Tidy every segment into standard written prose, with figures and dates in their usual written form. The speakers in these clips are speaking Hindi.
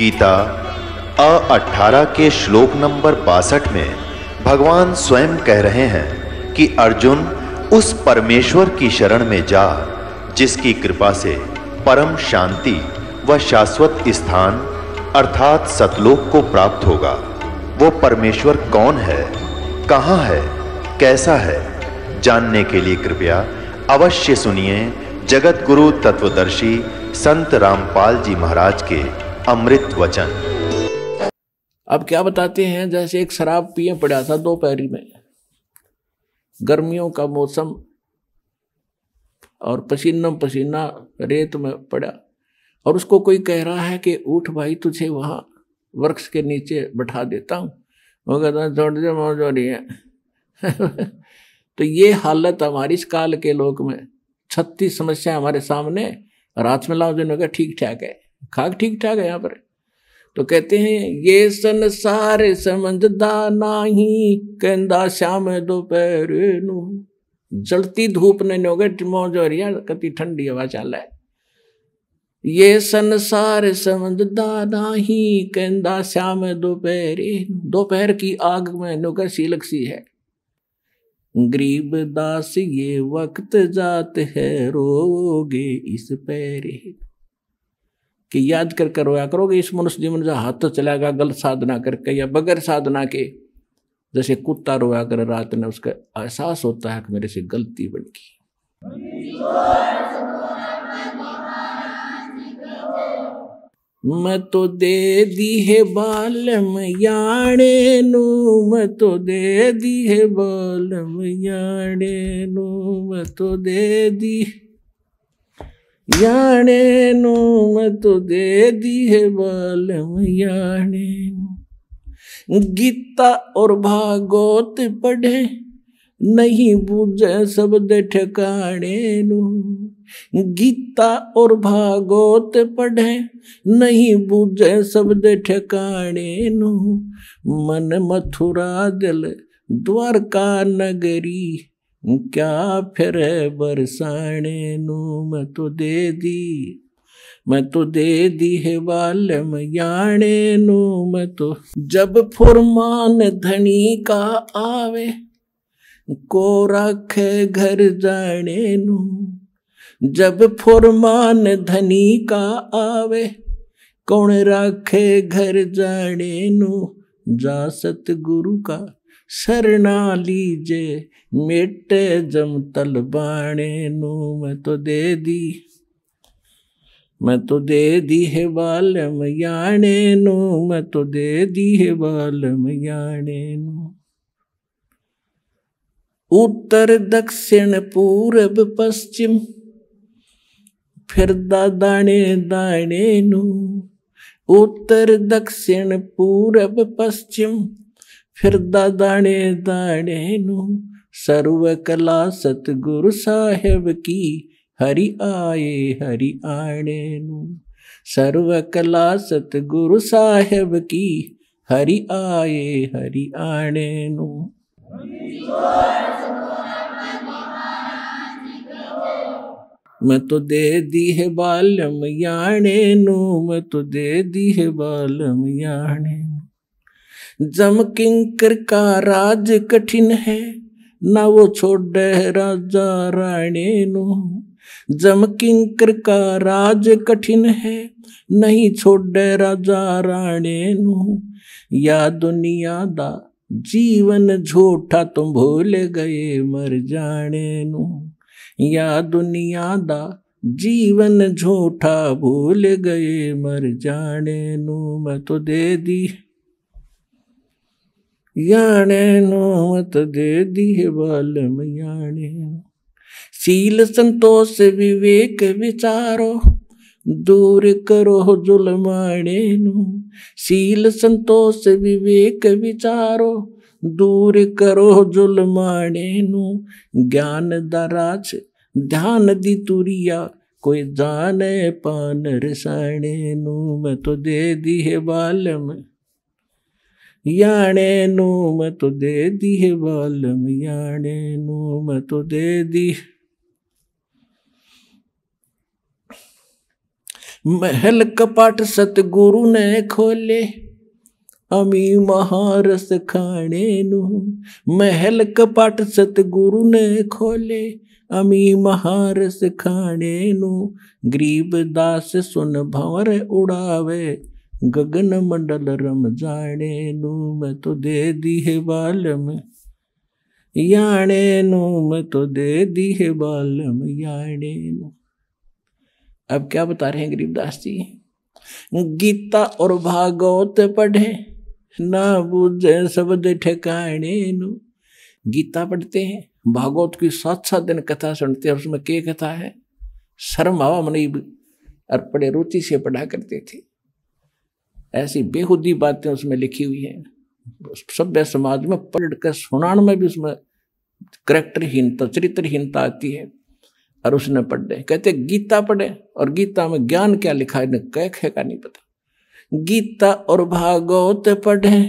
गीता 18 के श्लोक नंबर 62 में भगवान स्वयं कह रहे हैं कि अर्जुन उस परमेश्वर की शरण में जा जिसकी कृपा से परम शांति व शाश्वत स्थान अर्थात सतलोक को प्राप्त होगा। वो परमेश्वर कौन है, कहाँ है, कैसा है, जानने के लिए कृपया अवश्य सुनिए जगत गुरु तत्वदर्शी संत रामपाल जी महाराज के अमृत वचन। अब क्या बताते हैं, जैसे एक शराब पिए पड़ा था दोपहर में, गर्मियों का मौसम और पसीना पसीना रेत में पड़ा, और उसको कोई कह रहा है कि उठ भाई तुझे वहां वृक्ष के नीचे बैठा देता हूं। वो कहता है छोड़ दे मौज हो रही है। तो ये हालत हमारी इस काल के लोक में 36 समस्या हमारे सामने, रात में लाओ जिन्होंने कहा ठीक ठाक है, खाक ठीक ठाक है यहाँ पर। तो कहते हैं ये संसार समझदा नाही, कहंदा श्याम दोपहर नू। जलती धूप ने नोगे मौज हो रही है, कति ठंडी हवा चल है। ये संसार समझदा नाही, कहंदा श्याम दोपहर। दोपहर की आग में नोगे सीलक सी है। गरीब दास ये वक्त जात है, रोगे इस पैरे। कि याद कर रोया करोगे इस मनुष्य जीवन जो हाथ तो चलाएगा गलत साधना करके या बगैर साधना के, जैसे कुत्ता रोया कर रात में, उसका एहसास होता है कि मेरे से गलती बन गई। मैं तो दे दी है बालम याणे नू, मैं तो दे दी है बालम याणे नू, मैं तो दे दी याणे नू, मैं तो दे दी है बालम याणे नू। गीता और भागवत पढ़े नहीं बूझे शब्द ठिकाने नू। गीता और भागवत पढ़े नहीं बूझे शब्द ठिकाने नू। मन मथुरा दिल द्वारका नगरी, क्या फिर बरसाने नू। मैं तो दे दी है बालम याणे नू, मैं तो। जब फुरमान धनी का आवे, को रखे घर जाने नू। जब फुरमान धनी का आवे, कौन राखे घर जाने नू। जा सतगुरु का शरणा लीजे, मेटे जम तल बाणे नू। मैं तो दे दी है बालम याणे नू, मैं तो दे दी है बालम याणे नू। उत्तर दक्षिण पूरब पश्चिम, फिरदा दाणे दाणे नू। उत्तर दक्षिण पूरब पश्चिम, फिरदा दाणे दाणे नू। सर्व कला सतगुरु साहेब की, हरि आणे नू। सर्व कला सतगुरु साहेब की, हरि आणे नू। मैं तो दे दी है बालम याणे नू, मैं तो दे दी है बालम याणे नू। जम किंकर का राज कठिन है, ना वो छोड़े राजा राणे नू। जम किंकर का राज कठिन है, नहीं छोड़े राजा राणे नू। या दुनिया दा जीवन झूठा, तुम भूल गए मर जाने नू। या दुनिया दा जीवन झूठा, भूल गए मर जाने नू। मैं तो दे दी याणे नू, मैं तो दे दी है बालम याणे नू। शील संतोष विवेक विचारो, दूर करो जुल्माणे नू। शील संतोष विवेक विचारो, दूर करो जुल्माणे नू। ज्ञान दराज ध्यान दी तुरिया, कोई जाने पान रसाणे नू। मैं तो दे दी है बालम याणे नू, मैं तो दे दी है बालम याणे नू। मैं तो दे दी महल कपाट सतगुरु ने खोले, अमी महारस खाने नू। महल कपाट सतगुरु ने खोले, अमी महारस खाने नू। गरीब दास सुन भंवर उड़ावे, गगन मंडल रम जाने नू। मैं तो दे दी है बालम याने नू, मैं तो दे दी है बालम याने नू। अब क्या बता रहे हैं गरीबदास जी? गीता और भागवत पढ़े, ना बूझे शब्द ठिकाने नू। गीता पढ़ते हैं, भागवत की 7-7 दिन कथा सुनते हैं। उसमें क्या कथा है? शर्म आवा मनीब और बड़े रुचि से पढ़ा करते थे। ऐसी बेहुदी बातें उसमें लिखी हुई हैं। सभ्य समाज में पढ़कर सुनाने में भी उसमें करैक्टरहीनता, चरित्रहीनता आती है। और उसने पढ़ दे, कहते गीता पढ़े, और गीता में ज्ञान क्या लिखा है कह का नहीं पता। गीता और भागवत पढ़े,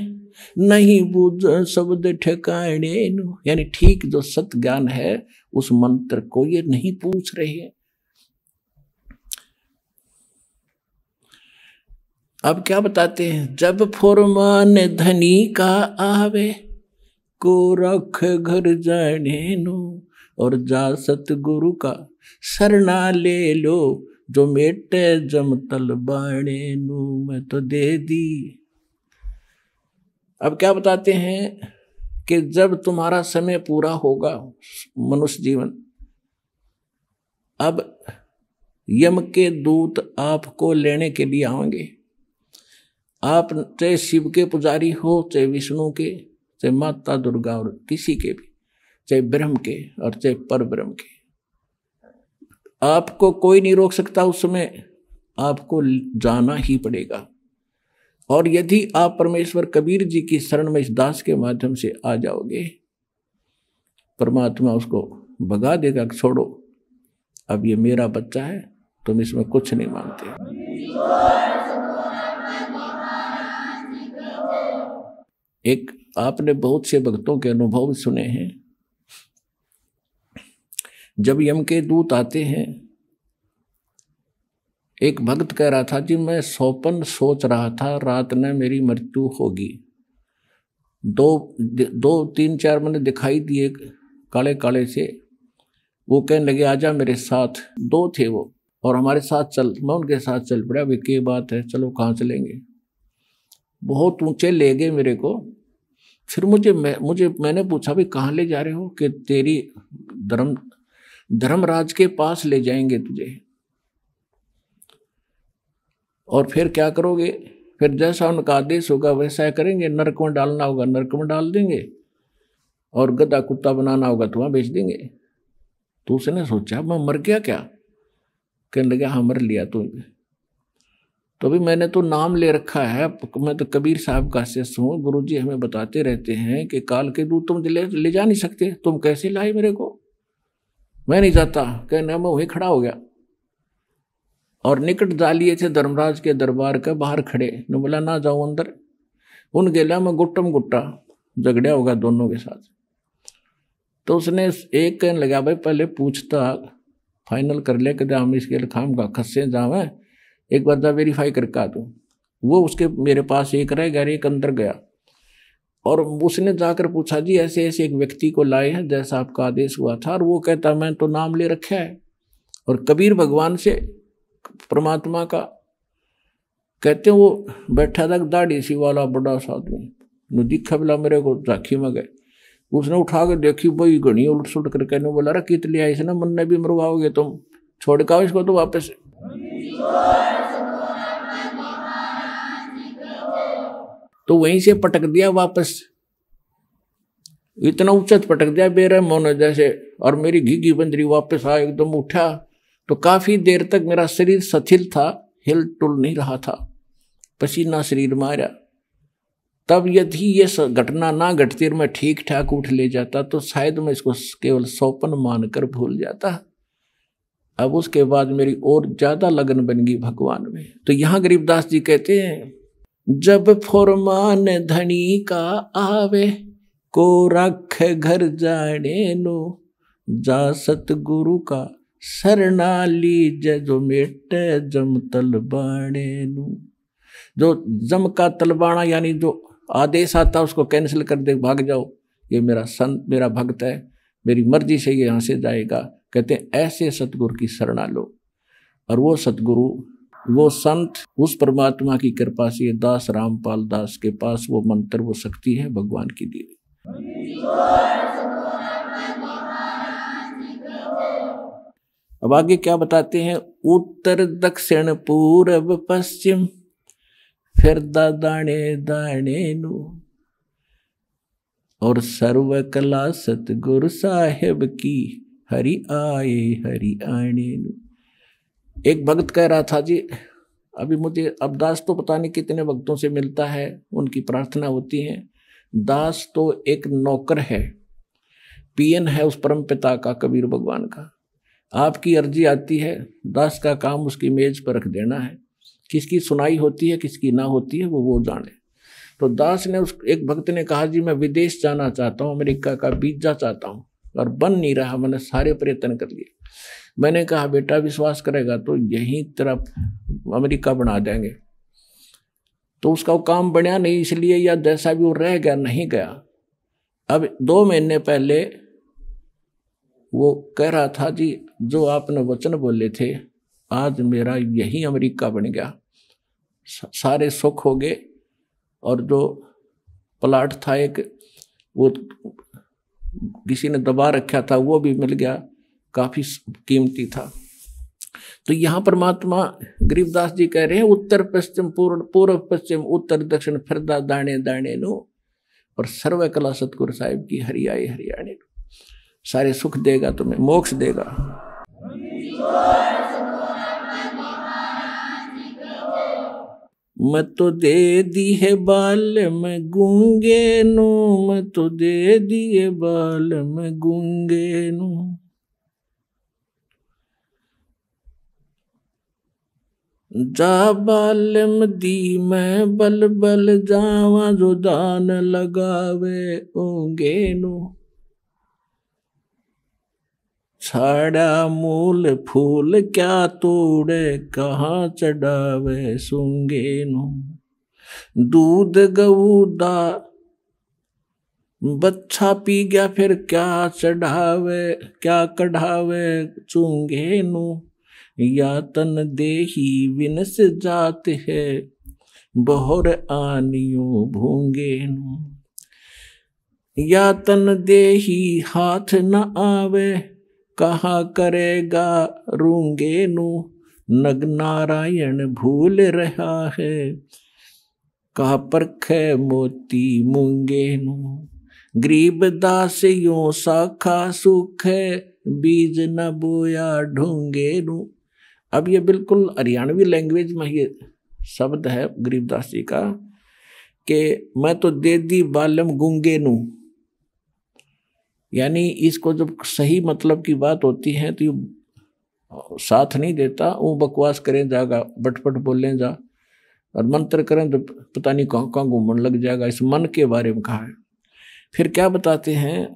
नहीं बूझ शब्द ठिकाने नु। यानी ठीक जो सत ज्ञान है उस मंत्र को ये नहीं पूछ रहे हैं। अब क्या बताते हैं? जब फुरमान धनी का आवे, को रख घर जाने नु। और जा सतगुरु का शरणा ले लो, जो मेटे जमतल बाणे नू। मैं तो दे दी। अब क्या बताते हैं कि जब तुम्हारा समय पूरा होगा मनुष्य जीवन, अब यम के दूत आपको लेने के लिए आएंगे। आप चाहे शिव के पुजारी हो, चाहे विष्णु के, चाहे माता दुर्गा और किसी के भी, चाहे ब्रह्म के और चाहे पर ब्रह्म के, आपको कोई नहीं रोक सकता। उस समय आपको जाना ही पड़ेगा। और यदि आप परमेश्वर कबीर जी की शरण में इस दास के माध्यम से आ जाओगे, परमात्मा उसको भगा देगा, छोड़ो अब ये मेरा बच्चा है, तुम इसमें कुछ नहीं मानते। एक आपने बहुत से भक्तों के अनुभव सुने हैं। जब यम के दूत आते हैं, एक भक्त कह रहा था जी मैं सौपन सोच रहा था, रात में मेरी मृत्यु होगी। 2-3-4 महीने दिखाई दिए काले काले से। वो कहने लगे आजा मेरे साथ। 2 थे वो, और हमारे साथ चल। मैं उनके साथ चल पड़ा। वे क्या बात है, चलो कहाँ चलेंगे? बहुत ऊंचे ले गए मेरे को। फिर मैंने पूछा भाई कहाँ ले जा रहे हो? कि तेरी धर्मराज के पास ले जाएंगे तुझे। और फिर क्या करोगे? फिर जैसा उनका आदेश होगा वैसा करेंगे। नरक में डालना होगा नरक में डाल देंगे, और गधा कुत्ता बनाना होगा तो वहां बेच देंगे। तो उसने सोचा मैं मर गया क्या? कहने लगे हाँ मर लिया तो भी मैंने तो नाम ले रखा है। मैं तो कबीर साहब का शिष्य हूँ। गुरुजी हमें बताते रहते हैं कि काल के दूत तुम ले जा नहीं सकते। तुम कैसे लाए मेरे को? मैं नहीं जाता। कहने मैं वहीं खड़ा हो गया, और निकट डालिए थे धर्मराज के दरबार के बाहर खड़े। ने बोला ना जाऊं अंदर। उन गेला में गुट्टम गुट्टा झगड़ा होगा दोनों के साथ। तो उसने एक कहने लगा भाई पहले पूछता फाइनल कर ले कि हम इसके खाम का खस्से जावे, एक बार जा वेरीफाई करके आ दूँ। वो उसके मेरे पास एक रह गया, एक अंदर गया, और उसने जाकर पूछा जी ऐसे ऐसे एक व्यक्ति को लाए हैं जैसा आपका आदेश हुआ था। और वो कहता मैं तो नाम ले रखा है। और कबीर भगवान से परमात्मा का कहते हैं वो बैठा था दाढ़ी सी वाला बड़ा सा आदमी। दिखा बोला मेरे को झांकी में गए। उसने उठा के देखी भाई घनी उलट सुलट करके बोला रे कित लिया इसने, मन ने भी मरवाओगे तुम, छोड़ का इसको तो वापस। तो वहीं से पटक दिया वापस। इतना उच्च पटक दिया बेरहम होने जैसे। और मेरी घीघी बंदरी वापस आ एकदम उठा। तो काफी देर तक मेरा शरीर शिथिल था, हिल टुल नहीं रहा था, पसीना शरीर मारा। तब यदि ये घटना ना घटती और मैं ठीक ठाक उठ ले जाता तो शायद मैं इसको केवल सौपन मानकर भूल जाता। अब उसके बाद मेरी और ज्यादा लगन बन गई भगवान में। तो यहाँ गरीबदास जी कहते हैं जब फुरमान धनी का आवे, को रख घर जाने नो। जा सतगुरु का शरणाली जो मेटे जम तलबाणे नू। जो जम का तलबाना यानी जो आदेश आता उसको कैंसिल कर दे, भाग जाओ, ये मेरा संत मेरा भक्त है, मेरी मर्जी से ये यहाँ से जाएगा। कहते हैं ऐसे सतगुरु की शरणा लो। और वो सतगुरु वो संत उस परमात्मा की कृपा से दास रामपाल दास के पास वो मंत्र वो शक्ति है भगवान की दी। अब आगे क्या बताते हैं, उत्तर दक्षिण पूर्व पश्चिम फिरदा दाणे दाणे नू। और सर्व कला सतगुरु साहेब की हरि आए हरि आने नू। एक भक्त कह रहा था जी, अभी मुझे अब दास तो पता नहीं कितने भक्तों से मिलता है, उनकी प्रार्थना होती है। दास तो एक नौकर है, पीएन है उस परम पिता का, कबीर भगवान का। आपकी अर्जी आती है, दास का काम उसकी मेज पर रख देना है। किसकी सुनाई होती है किसकी ना होती है वो जाने। तो दास ने उस एक भक्त ने कहा जी मैं विदेश जाना चाहता हूँ, अमेरिका का वीजा चाहता हूँ और बन नहीं रहा, मैंने सारे प्रयत्न कर लिए। मैंने कहा बेटा विश्वास करेगा तो यहीं तरफ अमेरिका बना देंगे। तो उसका वो काम बना नहीं, इसलिए या जैसा भी वो रह गया नहीं गया। अब 2 महीने पहले वो कह रहा था जी जो आपने वचन बोले थे आज मेरा यही अमेरिका बन गया, सारे सुख हो गए। और जो प्लाट था एक वो किसी ने दबा रखा था वो भी मिल गया, काफी कीमती था। तो यहाँ परमात्मा गरीबदास जी कह रहे हैं उत्तर पश्चिम पूर्व पश्चिम उत्तर दक्षिण फिरदा दाणे दाणे नो। और सर्व कला सतगुरु साहिब की हरियाए हरियाणे नो। सारे सुख देगा तुम्हें, मोक्ष देगा। मैं तो दे दी है बाल में गूंगे नो, मैं तो दे दिए बाल में गूंगे नो। जा बालम दी मैं बल बल जावा, जो दान लगावे ऊंगे नो। छाड़ा मूल फूल क्या तोड़े, कहाँ चढ़ावे सूंगे नो। दूध गऊदा बच्चा पी गया फिर क्या चढ़ावे क्या कढ़ावे चूंगे नो। या तन देही विनस जात है, बहुर आनियो भूंगे नो। या तन देही हाथ न आवे, कहाँ करेगा रूंगे नु। नग नारायण भूल रहा है, कहा परखे मोती मूंगे नु। गरीब दास यूं साखा सुख है, बीज न बोया ढूंगे नु। अब ये बिल्कुल हरियाणवी लैंग्वेज में ये शब्द है गरीबदास जी का कि मैं तो दे दी बालम गूंगे नु। यानी इसको जब सही मतलब की बात होती है तो ये साथ नहीं देता, वो बकवास करें जाएगा, बटपट बोलें जा और मंत्र करें तो पता नहीं कहाँ कहाँ घूमने लग जाएगा। इस मन के बारे में कहा है। फिर क्या बताते हैं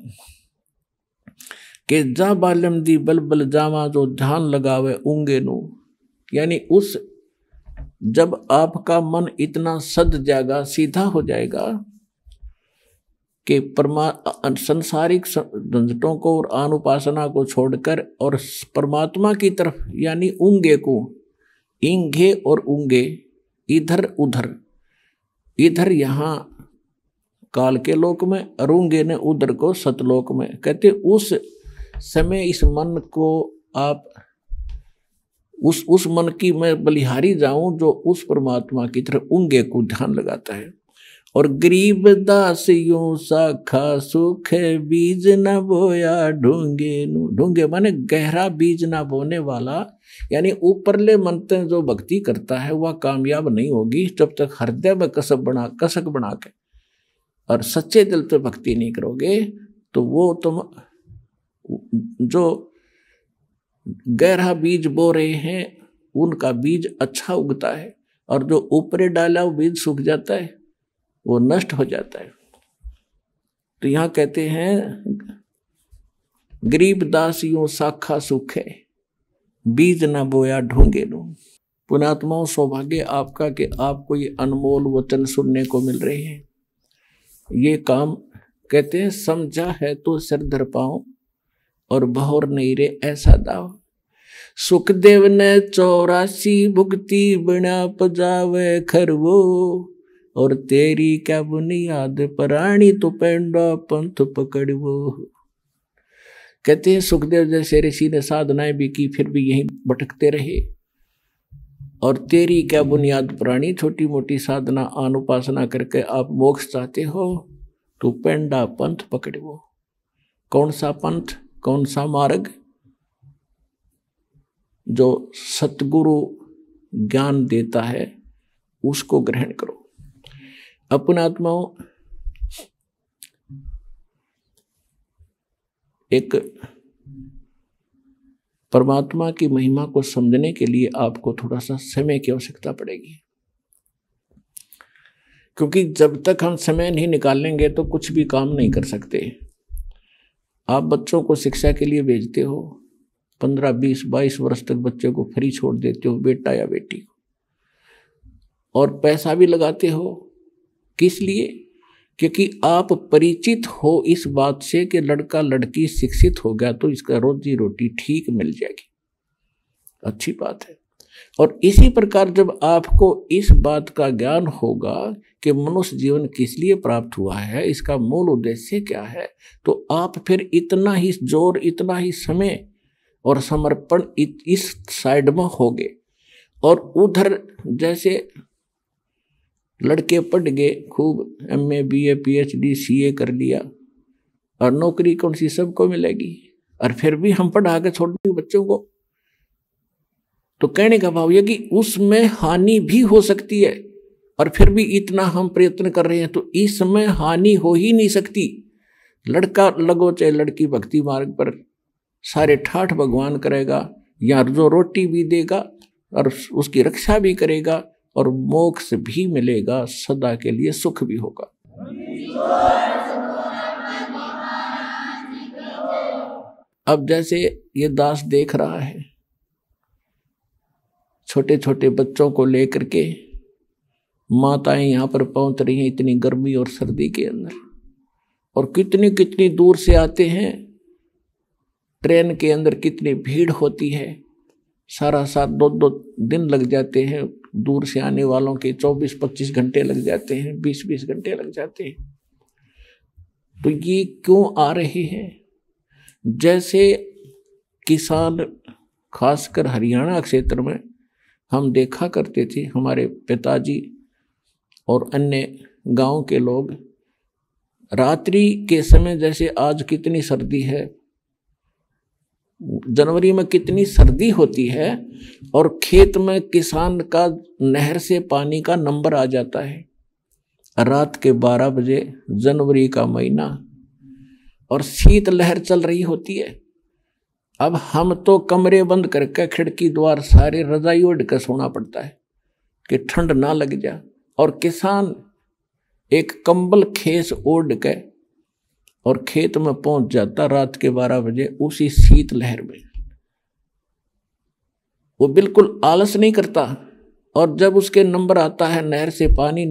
कि जा बालम दी बल बल जावा, जो ध्यान लगावे ऊंगे नु। यानी उस जब आपका मन इतना सद जाएगा, सीधा हो जाएगा कि संसारिक झंझटों को और अनुपासना को छोड़कर और परमात्मा की तरफ, यानी ऊंगे को, इंगे और ऊंगे, इधर उधर, इधर यहाँ काल के लोक में और ऊंगे ने उधर को सतलोक में। कहते उस समय इस मन को आप उस मन की मैं बलिहारी जाऊं जो उस परमात्मा की तरफ ऊंगे को ध्यान लगाता है। और गरीब दास यूं साखा सुख है, बीज न बोया ढूंगे नु। ढूंगे माने गहरा बीज ना बोने वाला, यानी ऊपरले मंत्र जो भक्ति करता है वह कामयाब नहीं होगी जब तक हृदय में कसक बना के और सच्चे दिल से भक्ति नहीं करोगे। तो वो तुम जो गहरा बीज बो रहे हैं उनका बीज अच्छा उगता है, और जो ऊपरे डाला वो बीज सूख जाता है, वो नष्ट हो जाता है। तो यहाँ कहते हैं गरीब दास यूं साखा सुख है, बीज न बोया ढूंगे नो। पुण्यात्माओं, सौभाग्य आपका कि आपको ये अनमोल वचन सुनने को मिल रहे हैं। ये काम कहते हैं समझा है तो सिर धर पाओ और बहोर नहीं रे ऐसा दाव। सुखदेव ने 84 भुगती बिना पजावे खरवो, और तेरी क्या बुनियाद प्राणी तो पेंडा पंथ पकड़वो। कहते हैं सुखदेव जैसे ऋषि ने साधनाएं भी की फिर भी यहीं भटकते रहे, और तेरी क्या बुनियाद प्राणी, छोटी मोटी साधना अनुपासना करके आप मोक्ष चाहते हो तो पेंडा पंथ पकड़ो। कौन सा पंथ, कौन सा मार्ग? जो सतगुरु ज्ञान देता है उसको ग्रहण करो। अपने आत्माओं, एक परमात्मा की महिमा को समझने के लिए आपको थोड़ा सा समय की आवश्यकता पड़ेगी, क्योंकि जब तक हम समय नहीं निकालेंगे तो कुछ भी काम नहीं कर सकते। आप बच्चों को शिक्षा के लिए भेजते हो, 15, 20, 22 वर्ष तक बच्चे को फ्री छोड़ देते हो, बेटा या बेटी को, और पैसा भी लगाते हो। किस लिए? क्योंकि आप परिचित हो इस बात से कि लड़का लड़की शिक्षित हो गया तो इसका रोजी रोटी ठीक मिल जाएगी, अच्छी बात है। और इसी प्रकार जब आपको इस बात का ज्ञान होगा कि मनुष्य जीवन किस लिए प्राप्त हुआ है, इसका मूल उद्देश्य क्या है, तो आप फिर इतना ही जोर, इतना ही समय और समर्पण इस साइड में होगे। और उधर जैसे लड़के पढ़ गए खूब, MA BA PhD CA कर लिया, और नौकरी कौन सी सबको मिलेगी, और फिर भी हम पढ़ा के छोड़ देंगे बच्चों को। तो कहने का भाव यह कि उसमें हानि भी हो सकती है, और फिर भी इतना हम प्रयत्न कर रहे हैं तो इसमें हानि हो ही नहीं सकती। लड़का लगो चाहे लड़की भक्ति मार्ग पर, सारे ठाठ भगवान करेगा, या जो रोटी भी देगा और उसकी रक्षा भी करेगा, और मोक्ष भी मिलेगा, सदा के लिए सुख भी होगा। अब जैसे ये दास देख रहा है, छोटे छोटे बच्चों को लेकर के माताएं यहाँ पर पहुंच रही हैं इतनी गर्मी और सर्दी के अंदर, और कितनी कितनी दूर से आते हैं। ट्रेन के अंदर कितनी भीड़ होती है, सारा साथ 2-2 दिन लग जाते हैं। दूर से आने वालों के 24-25 घंटे लग जाते हैं, 20-20 घंटे लग जाते हैं। तो ये क्यों आ रहे हैं? जैसे किसान, खासकर हरियाणा क्षेत्र में हम देखा करते थे, हमारे पिताजी और अन्य गांव के लोग, रात्रि के समय जैसे आज कितनी सर्दी है, जनवरी में कितनी सर्दी होती है, और खेत में किसान का नहर से पानी का नंबर आ जाता है रात के 12 बजे, जनवरी का महीना, और शीत लहर चल रही होती है। अब हम तो कमरे बंद करके खिड़की द्वार सारे रजाई ओढ़ कर सोना पड़ता है कि ठंड ना लग जाए, और किसान एक कंबल खेस ओढ़ के और खेत में पहुंच जाता रात के 12 बजे उसी शीत लहर में। वो बिल्कुल आलस नहीं करता, और जब उसके नंबर आता है नहर से पानी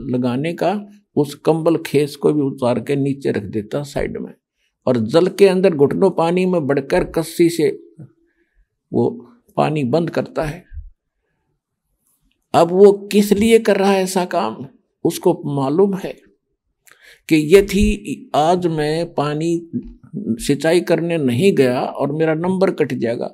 लगाने का, उस कंबल खेस को भी उतार के नीचे रख देता साइड में, और जल के अंदर घुटनों पानी में बढ़कर कस्सी से वो पानी बंद करता है। अब वो किस लिए कर रहा है ऐसा काम? उसको मालूम है कि यदि आज मैं पानी सिंचाई करने नहीं गया और मेरा नंबर कट जाएगा,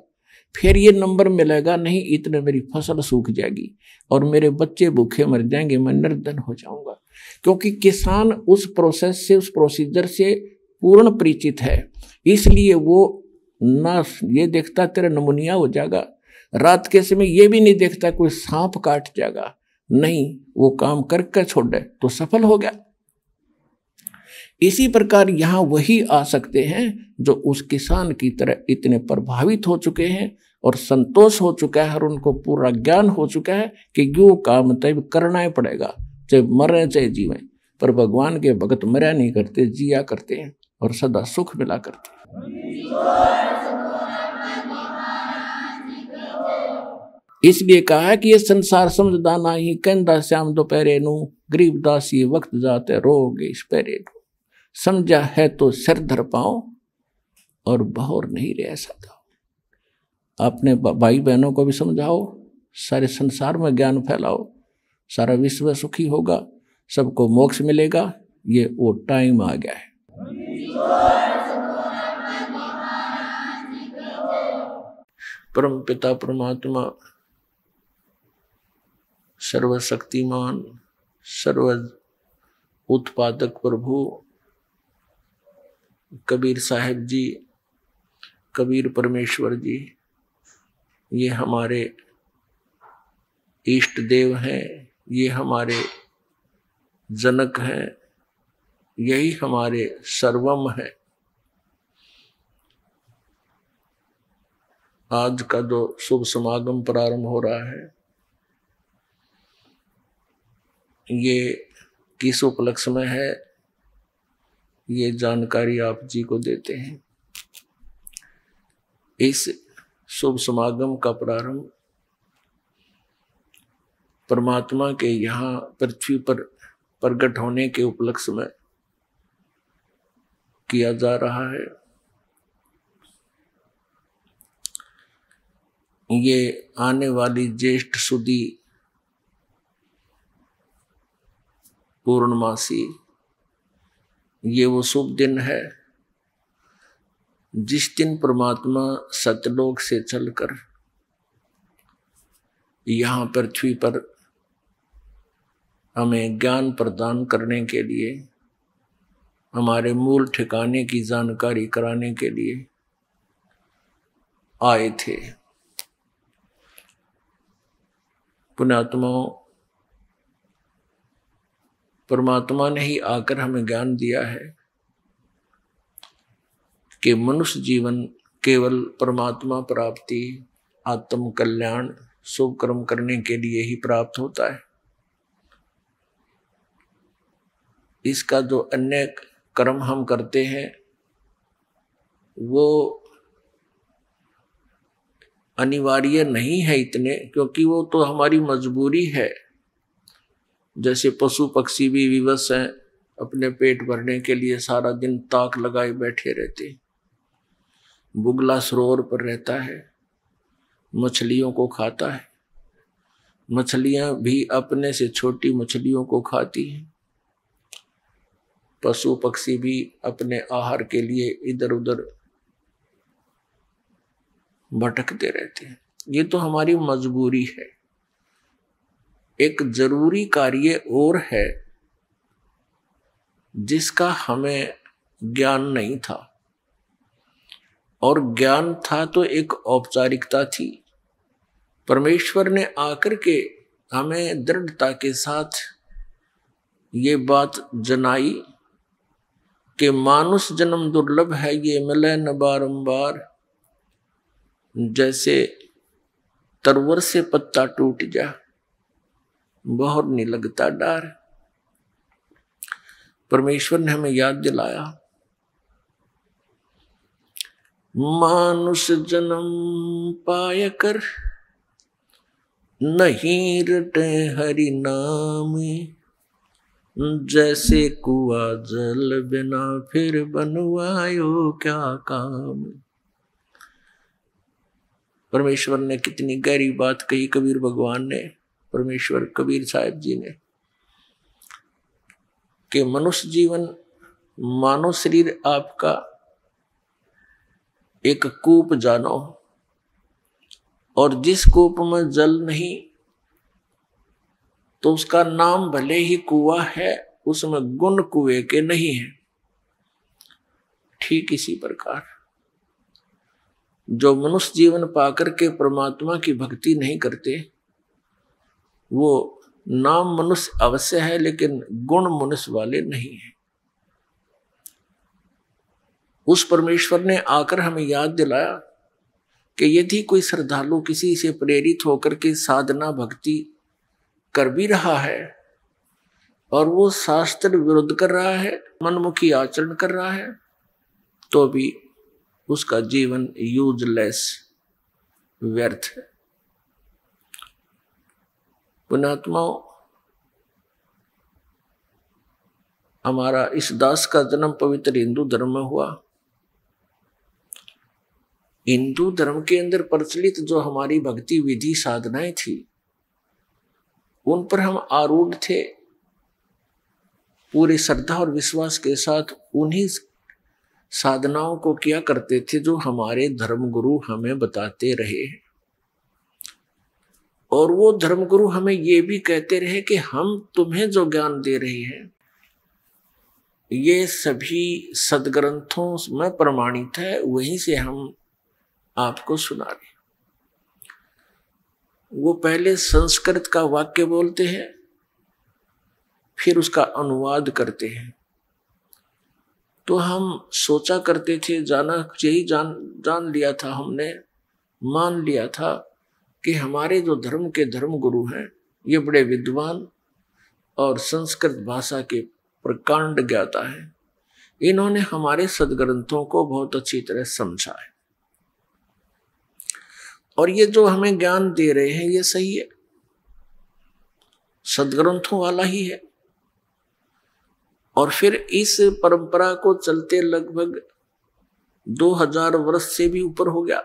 फिर ये नंबर मिलेगा नहीं, इतने मेरी फसल सूख जाएगी और मेरे बच्चे भूखे मर जाएंगे, मैं निर्धन हो जाऊंगा। क्योंकि किसान उस प्रोसेस से, उस प्रोसीजर से पूर्ण परिचित है, इसलिए वो ना ये देखता तेरा नमूनिया हो जाएगा, रात के समय ये भी नहीं देखता कोई सांप काट जाएगा, नहीं, वो काम करके छोड़े तो सफल हो गया। इसी प्रकार यहाँ वही आ सकते हैं जो उस किसान की तरह इतने प्रभावित हो चुके हैं और संतोष हो चुका है और उनको पूरा ज्ञान हो चुका है कि यो काम तब करना ही पड़ेगा, चाहे मरे चाहे जीवे। पर भगवान के भगत मरा नहीं करते, जिया करते हैं और सदा सुख मिला करते हैं। इसलिए कहा है कि ये संसार समझदा नहीं, कहंदा श्याम दोपहरे नू, गरीबदास ये वक्त जाते रोगे इस पैरे नू। समझा है तो सिर धर पाओ और बहोर नहीं रह सकता। अपने भाई बहनों को भी समझाओ, सारे संसार में ज्ञान फैलाओ, सारा विश्व सुखी होगा, सबको मोक्ष मिलेगा। ये वो टाइम आ गया है। परम पिता परमात्मा सर्वशक्तिमान सर्व उत्पादक प्रभु कबीर साहिब जी, कबीर परमेश्वर जी, ये हमारे इष्ट देव हैं, ये हमारे जनक हैं, यही हमारे सर्वम है। आज का जो शुभ समागम प्रारंभ हो रहा है, ये किस उपलक्ष्य में है, ये जानकारी आप जी को देते हैं। इस शुभ समागम का प्रारंभ परमात्मा के यहाँ पृथ्वी पर प्रकट होने के उपलक्ष्य में किया जा रहा है। ये आने वाली ज्येष्ठ सुदी पूर्णमासी, ये वो शुभ दिन है जिस दिन परमात्मा सतलोक से चलकर यहाँ पृथ्वी पर हमें ज्ञान प्रदान करने के लिए, हमारे मूल ठिकाने की जानकारी कराने के लिए आए थे। पुण्यात्माओं, परमात्मा ने ही आकर हमें ज्ञान दिया है कि मनुष्य जीवन केवल परमात्मा प्राप्ति, आत्म कल्याण, शुभ कर्म करने के लिए ही प्राप्त होता है। इसका जो अन्य कर्म हम करते हैं वो अनिवार्य नहीं है इतने, क्योंकि वो तो हमारी मजबूरी है। जैसे पशु पक्षी भी विवश हैं, अपने पेट भरने के लिए सारा दिन ताक लगाए बैठे रहते, बुगला सरोवर पर रहता है, मछलियों को खाता है, मछलियां भी अपने से छोटी मछलियों को खाती हैं, पशु पक्षी भी अपने आहार के लिए इधर उधर भटकते रहते हैं। ये तो हमारी मजबूरी है। एक जरूरी कार्य और है जिसका हमें ज्ञान नहीं था, और ज्ञान था तो एक औपचारिकता थी। परमेश्वर ने आकर के हमें दृढ़ता के साथ ये बात जनाई कि मानुष जन्म दुर्लभ है, ये मिले न बारंबार, जैसे तरवर से पत्ता टूट जा, बहोर नहीं लगता डार। परमेश्वर ने हमें याद दिलाया, मानुष जन्म पाय कर नहीं रटे हरि नाम, जैसे कुआ जल बिना फिर बनवायो क्या काम। परमेश्वर ने कितनी गहरी बात कही, कबीर भगवान ने, परमेश्वर कबीर साहिब जी ने, कि मनुष्य जीवन, मानव शरीर आपका एक कूप जानो, और जिस कूप में जल नहीं तो उसका नाम भले ही कुआं है, उसमें गुण कुएं के नहीं है। ठीक इसी प्रकार जो मनुष्य जीवन पाकर के परमात्मा की भक्ति नहीं करते, वो नाम मनुष्य अवश्य है लेकिन गुण मनुष्य वाले नहीं है। उस परमेश्वर ने आकर हमें याद दिलाया कि यदि कोई श्रद्धालु किसी से प्रेरित होकर के साधना भक्ति कर भी रहा है और वो शास्त्र विरुद्ध कर रहा है, मनमुखी आचरण कर रहा है, तो भी उसका जीवन यूजलेस, व्यर्थ है। पुण्यात्माओं, हमारा इस दास का जन्म पवित्र हिंदू धर्म में हुआ। हिंदू धर्म के अंदर प्रचलित जो हमारी भक्ति विधि साधनाएं थी, उन पर हम आरूढ़ थे, पूरी श्रद्धा और विश्वास के साथ उन्हीं साधनाओं को किया करते थे जो हमारे धर्मगुरु हमें बताते रहे। और वो धर्मगुरु हमें ये भी कहते रहे कि हम तुम्हें जो ज्ञान दे रहे हैं ये सभी सदग्रंथों में प्रमाणित है, वहीं से हम आपको सुना रहे। वो पहले संस्कृत का वाक्य बोलते हैं, फिर उसका अनुवाद करते हैं। तो हम सोचा करते थे, यही जान लिया था हमने, मान लिया था कि हमारे जो धर्म के धर्म गुरु हैं ये बड़े विद्वान और संस्कृत भाषा के प्रकांड ज्ञाता है। इन्होंने हमारे सदग्रंथों को बहुत अच्छी तरह समझा है और ये जो हमें ज्ञान दे रहे हैं ये सही है, सदग्रंथों वाला ही है। और फिर इस परंपरा को चलते लगभग 2000 वर्ष से भी ऊपर हो गया।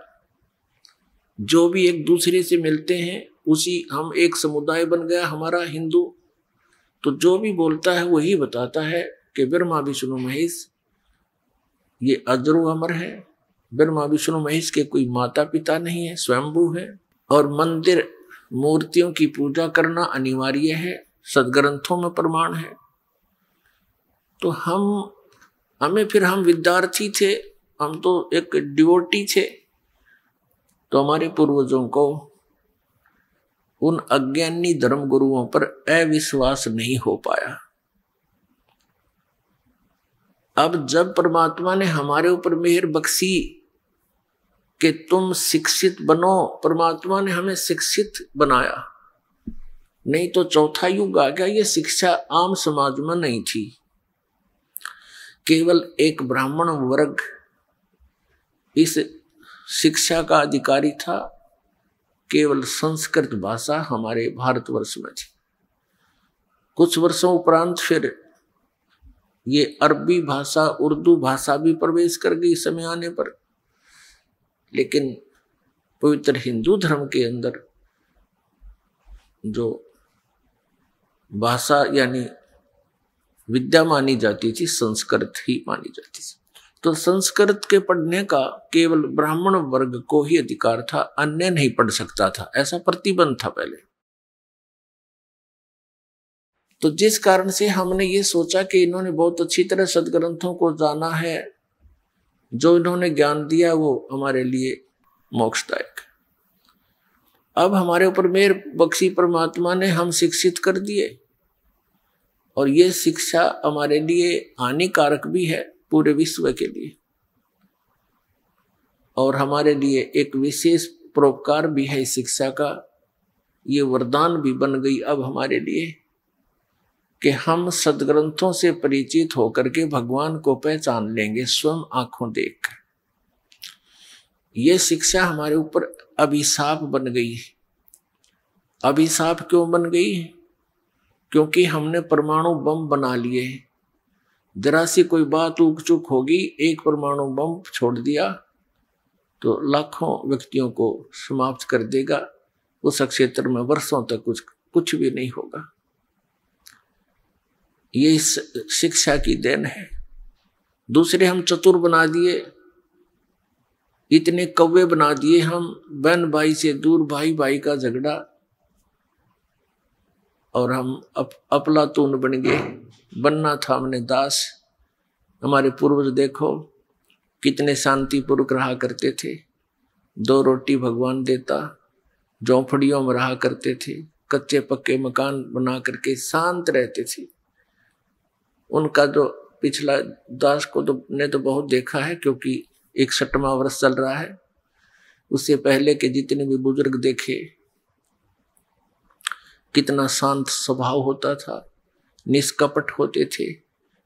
जो भी एक दूसरे से मिलते हैं उसी, हम एक समुदाय बन गया हमारा हिंदू। तो जो भी बोलता है वही बताता है कि ब्रह्मा विष्णु महेश ये अजरो अमर है। ब्रह्मा विष्णु महेश के कोई माता पिता नहीं है, स्वयंभू है। और मंदिर मूर्तियों की पूजा करना अनिवार्य है, सदग्रंथों में प्रमाण है। तो हम विद्यार्थी थे, हम तो एक डिवोटी थे। तो हमारे पूर्वजों को उन अज्ञानी धर्म गुरुओं पर अविश्वास नहीं हो पाया। अब जब परमात्मा ने हमारे ऊपर मेहर बख्शी कि तुम शिक्षित बनो, परमात्मा ने हमें शिक्षित बनाया। नहीं तो चौथा युग आ गया, ये शिक्षा आम समाज में नहीं थी। केवल एक ब्राह्मण वर्ग इस शिक्षा का अधिकारी था। केवल संस्कृत भाषा हमारे भारतवर्ष में थी। कुछ वर्षों उपरांत फिर ये अरबी भाषा, उर्दू भाषा भी प्रवेश कर गई समय आने पर। लेकिन पवित्र हिंदू धर्म के अंदर जो भाषा यानी विद्या मानी जाती थी, संस्कृत ही मानी जाती थी। तो संस्कृत के पढ़ने का केवल ब्राह्मण वर्ग को ही अधिकार था, अन्य नहीं पढ़ सकता था, ऐसा प्रतिबंध था पहले। तो जिस कारण से हमने ये सोचा कि इन्होंने बहुत अच्छी तरह सदग्रंथों को जाना है, जो इन्होंने ज्ञान दिया वो हमारे लिए मोक्षदायक। अब हमारे ऊपर मेहर बख्शी परमात्मा ने, हम शिक्षित कर दिए और ये शिक्षा हमारे लिए हानिकारक भी है, पूरे विश्व के लिए, और हमारे लिए एक विशेष परोपकार भी है इस शिक्षा का। ये वरदान भी बन गई अब हमारे लिए कि हम सदग्रंथों से परिचित होकर के भगवान को पहचान लेंगे स्वयं आंखों देखकर। ये शिक्षा हमारे ऊपर अभिशाप बन गई है। अभिशाप क्यों बन गई? क्योंकि हमने परमाणु बम बना लिए। जरा सी कोई बात ऊक चूक होगी, एक परमाणु बम छोड़ दिया तो लाखों व्यक्तियों को समाप्त कर देगा। उस क्षेत्र में वर्षों तक कुछ भी नहीं होगा। ये इस शिक्षा की देन है। दूसरे हम चतुर बना दिए, इतने कौवे बना दिए हम, बहन भाई से दूर, भाई भाई का झगड़ा, और हम अफलातून बन गए। बनना था हमने दास। हमारे पूर्वज देखो कितने शांतिपूर्वक रहा करते थे। 2 रोटी भगवान देता, झोंपड़ियों में रहा करते थे, कच्चे पक्के मकान बना करके शांत रहते थे। उनका जो पिछला दास को ने तो बहुत देखा है, क्योंकि 61वां वर्ष चल रहा है। उससे पहले के जितने भी बुजुर्ग देखे, कितना शांत स्वभाव होता था, निष्कपट होते थे,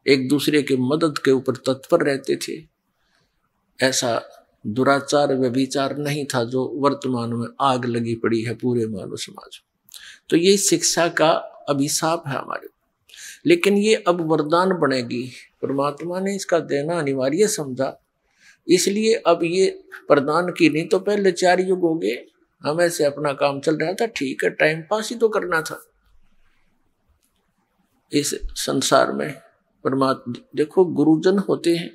एक दूसरे की मदद के ऊपर तत्पर रहते थे। ऐसा दुराचार व्यभिचार नहीं था जो वर्तमान में आग लगी पड़ी है पूरे मानव समाज में। तो ये शिक्षा का अभिशाप है हमारे, लेकिन ये अब वरदान बनेगी। परमात्मा ने इसका देना अनिवार्य समझा, इसलिए अब ये प्रदान की। नहीं तो पहले 4 युग हो गए, हम ऐसे अपना काम चल रहा था, ठीक है, टाइम पास ही तो करना था इस संसार में। परमात्मा देखो, गुरुजन होते हैं,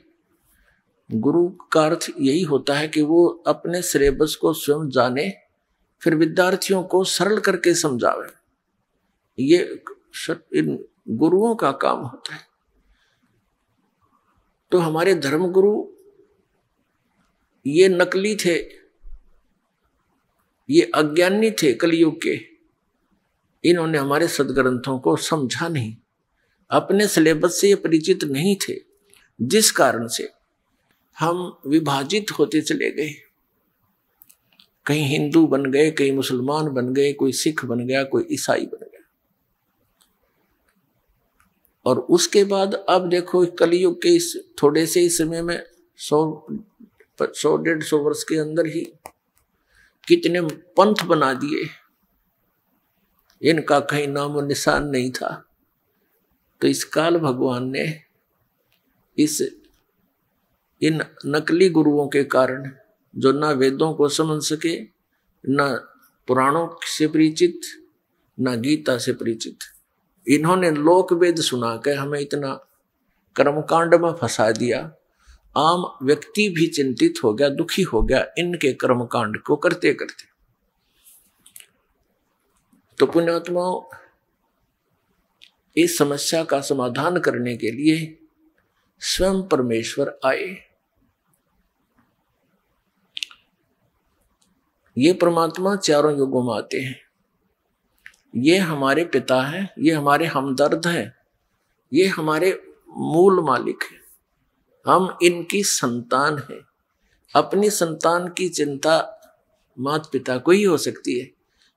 गुरु का अर्थ यही होता है कि वो अपने सिलेबस को स्वयं जाने, फिर विद्यार्थियों को सरल करके समझावे। ये इन गुरुओं का काम होता है। तो हमारे धर्म गुरु ये नकली थे, ये अज्ञानी थे कलयुग के। इन्होंने हमारे सदग्रंथों को समझा नहीं, अपने सिलेबस से ये परिचित नहीं थे, जिस कारण से हम विभाजित होते चले गए। कहीं हिंदू बन गए, कहीं मुसलमान बन गए, कोई सिख बन गया, कोई ईसाई बन गया। और उसके बाद अब देखो, कलयुग के इस थोड़े से इस समय में 100-150 वर्ष के अंदर ही कितने पंथ बना दिए, इनका कहीं नामो निशान नहीं था। तो इस काल भगवान ने इन नकली गुरुओं के कारण, जो ना वेदों को समझ सके, ना पुराणों से परिचित, ना गीता से परिचित, इन्होंने लोक वेद सुना के हमें इतना कर्मकांड में फंसा दिया। आम व्यक्ति भी चिंतित हो गया, दुखी हो गया इनके कर्मकांड को करते करते। तो पुण्यात्माओं, इस समस्या का समाधान करने के लिए स्वयं परमेश्वर आए। ये परमात्मा चारों युगों में आते हैं। ये हमारे पिता हैं, ये हमारे हमदर्द हैं, ये हमारे मूल मालिक हैं। हम इनकी संतान हैं। अपनी संतान की चिंता माता पिता को ही हो सकती है।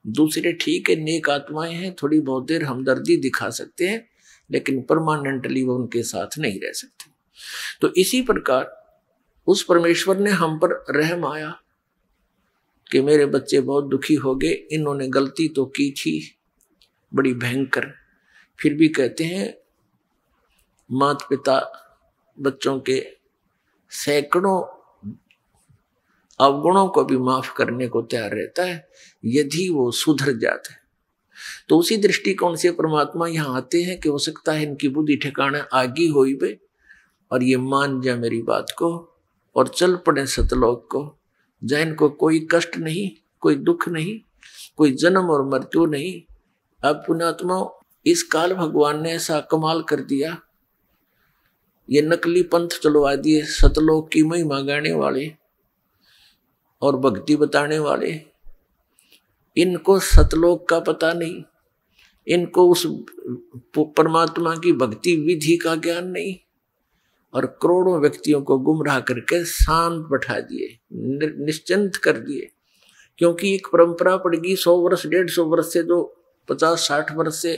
दूसरे ठीक है, नेक आत्माएं हैं, थोड़ी बहुत देर हमदर्दी दिखा सकते हैं, लेकिन परमानेंटली वो उनके साथ नहीं रह सकते। तो इसी प्रकार उस परमेश्वर ने हम पर रहम आया कि मेरे बच्चे बहुत दुखी हो गए, इन्होंने गलती तो की थी बड़ी भयंकर, फिर भी कहते हैं माता पिता बच्चों के सैकड़ों अवगुणों को भी माफ करने को तैयार रहता है, यदि वो सुधर जाता है। तो उसी दृष्टिकोण से परमात्मा यहाँ आते हैं कि हो सकता है इनकी बुद्धि ठिकाना आगी होई बे और ये मान जाए मेरी बात को और चल पड़े सतलोक को, जहाँ इनको कोई कष्ट नहीं, कोई दुख नहीं, कोई जन्म और मृत्यु नहीं। अब पुण्यात्मा, इस काल भगवान ने ऐसा कमाल कर दिया, ये नकली पंथ चलवा दिए, सतलोक की महिमा गाने वाले और भक्ति बताने वाले। इनको सतलोक का पता नहीं, इनको उस परमात्मा की भक्ति विधि का ज्ञान नहीं, और करोड़ों व्यक्तियों को गुमराह करके शांत बैठा दिए, निश्चिंत कर दिए। क्योंकि एक परंपरा पड़ गई 100 वर्ष 150 वर्ष से, जो 50-60 वर्ष से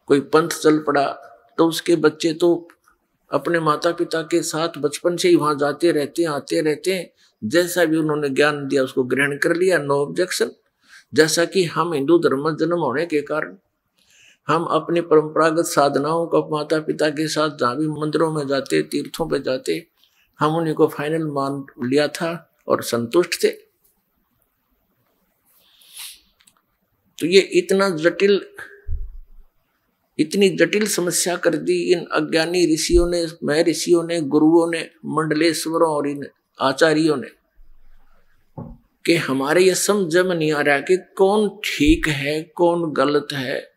कोई पंथ चल पड़ा, तो उसके बच्चे तो अपने माता पिता के साथ बचपन से ही वहां जाते रहते हैं, आते रहते हैं। जैसा भी उन्होंने ज्ञान दिया उसको ग्रहण कर लिया, नो ऑब्जेक्शन। जैसा कि हम हिंदू धर्म में जन्म होने के कारण हम अपनी परंपरागत साधनाओं को माता पिता के साथ जहाँ भी मंदिरों में जाते, तीर्थों पे जाते, हम उन्हीं को फाइनल मान लिया था और संतुष्ट थे। तो ये इतनी जटिल समस्या कर दी इन अज्ञानी ऋषियों ने, महर्षियों ने, गुरुओं ने, मंडलेश्वरों और इन आचार्यों ने, कि हमारे ये समझ में नहीं आ रहा कि कौन ठीक है कौन गलत है।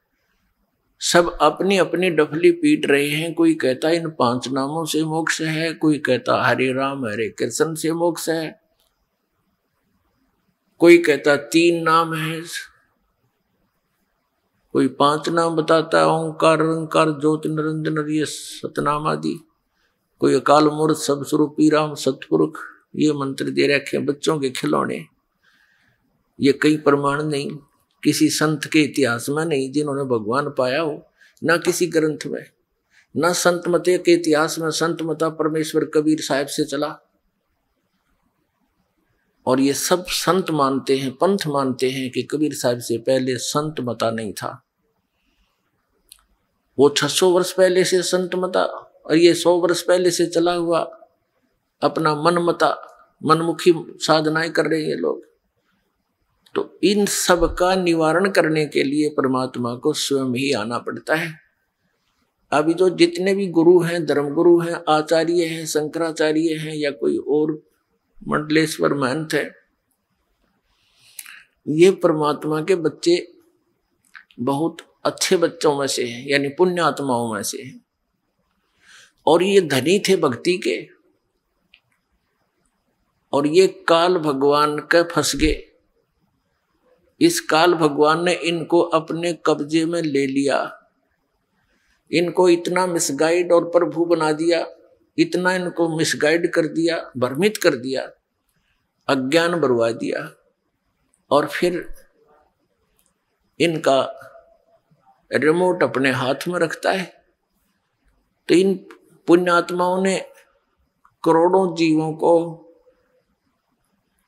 सब अपनी अपनी डफली पीट रहे हैं। कोई कहता इन 5 नामों से मोक्ष है, कोई कहता हरे राम हरे कृष्ण से मोक्ष है, कोई कहता 3 नाम है, कोई 5 नाम बताता है, ओंकार निरंकार ज्योति निरंजन ये सतनाम आदि, कोई अकाल मूर्त सब स्वरूपी राम सतपुरुष ये मंत्र दे रखे बच्चों के खिलौने। ये कई प्रमाण नहीं, किसी संत के इतिहास में नहीं जिन्होंने भगवान पाया हो, ना किसी ग्रंथ में, ना संत मते के इतिहास में। संत मता परमेश्वर कबीर साहब से चला, और ये सब संत मानते हैं, पंथ मानते हैं कि कबीर साहब से पहले संत मता नहीं था। वो 600 वर्ष पहले से संत मता और ये 100 वर्ष पहले से चला हुआ अपना मन मता, मनमुखी साधनाएं कर रहे हैं लोग। तो इन सब का निवारण करने के लिए परमात्मा को स्वयं ही आना पड़ता है। अभी जो जितने भी गुरु हैं, धर्मगुरु हैं, आचार्य हैं, शंकराचार्य हैं या कोई और मंडलेश्वर महंत है, ये परमात्मा के बच्चे बहुत अच्छे बच्चों में से हैं, यानी पुण्य आत्माओं में से हैं। और ये धनी थे भक्ति के, और ये काल भगवान के फंस गए। इस काल भगवान ने इनको अपने कब्जे में ले लिया, इनको इतना मिसगाइड और प्रभु बना दिया, इतना इनको मिसगाइड कर दिया, भ्रमित कर दिया, अज्ञान बरवा दिया। और फिर इनका रिमोट अपने हाथ में रखता है। तो इन पुण्यात्माओं ने करोड़ों जीवों को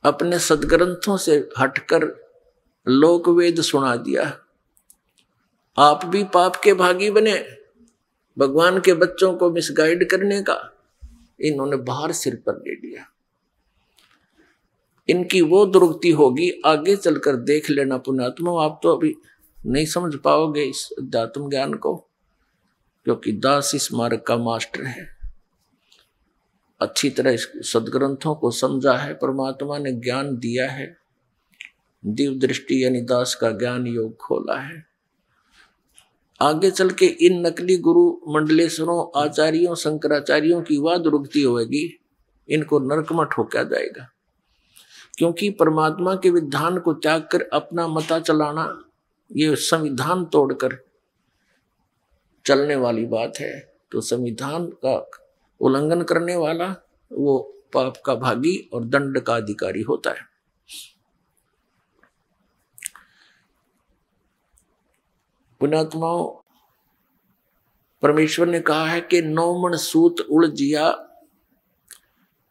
अपने सदग्रंथों से हटकर लोक वेद सुना दिया। आप भी पाप के भागी बने, भगवान के बच्चों को मिसगाइड करने का इन्होंने भार सिर पर ले लिया। इनकी वो दुर्गति होगी, आगे चलकर देख लेना पुण्यात्मा। आप तो अभी नहीं समझ पाओगे इस अध्यात्म ज्ञान को, क्योंकि दास इस मार्ग का मास्टर है, अच्छी तरह इस सदग्रंथों को समझा है, परमात्मा ने ज्ञान दिया है, दिव्य दृष्टि यानी दास का ज्ञान योग खोला है। आगे चल के इन नकली गुरु मंडलेश्वरों, आचार्यों, शंकराचार्यों की वह दुर्गति होगी, इनको नरक में ठोका जाएगा। क्योंकि परमात्मा के विधान को त्याग कर अपना मता चलाना, ये संविधान तोड़कर चलने वाली बात है। तो संविधान का उल्लंघन करने वाला वो पाप का भागी और दंड का अधिकारी होता है। पुण्यात्माओं, परमेश्वर ने कहा है कि 9 मन सूत उलझिया,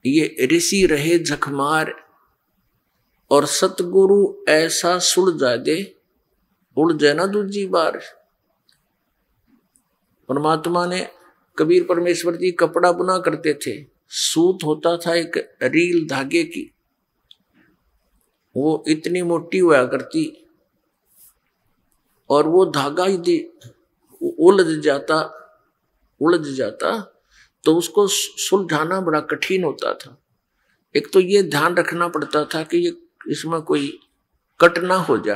ये ऋषि रहे झकमार, और सतगुरु ऐसा सुलझा दे, उलझे ना दूजी बार। परमात्मा ने, कबीर परमेश्वर जी कपड़ा बुना करते थे, सूत होता था एक रील धागे की, वो इतनी मोटी हुआ करती, और वो धागा यदि उलझ जाता तो उसको सुलझाना बड़ा कठिन होता था। एक तो ये ध्यान रखना पड़ता था कि ये इसमें कोई कट ना हो जा,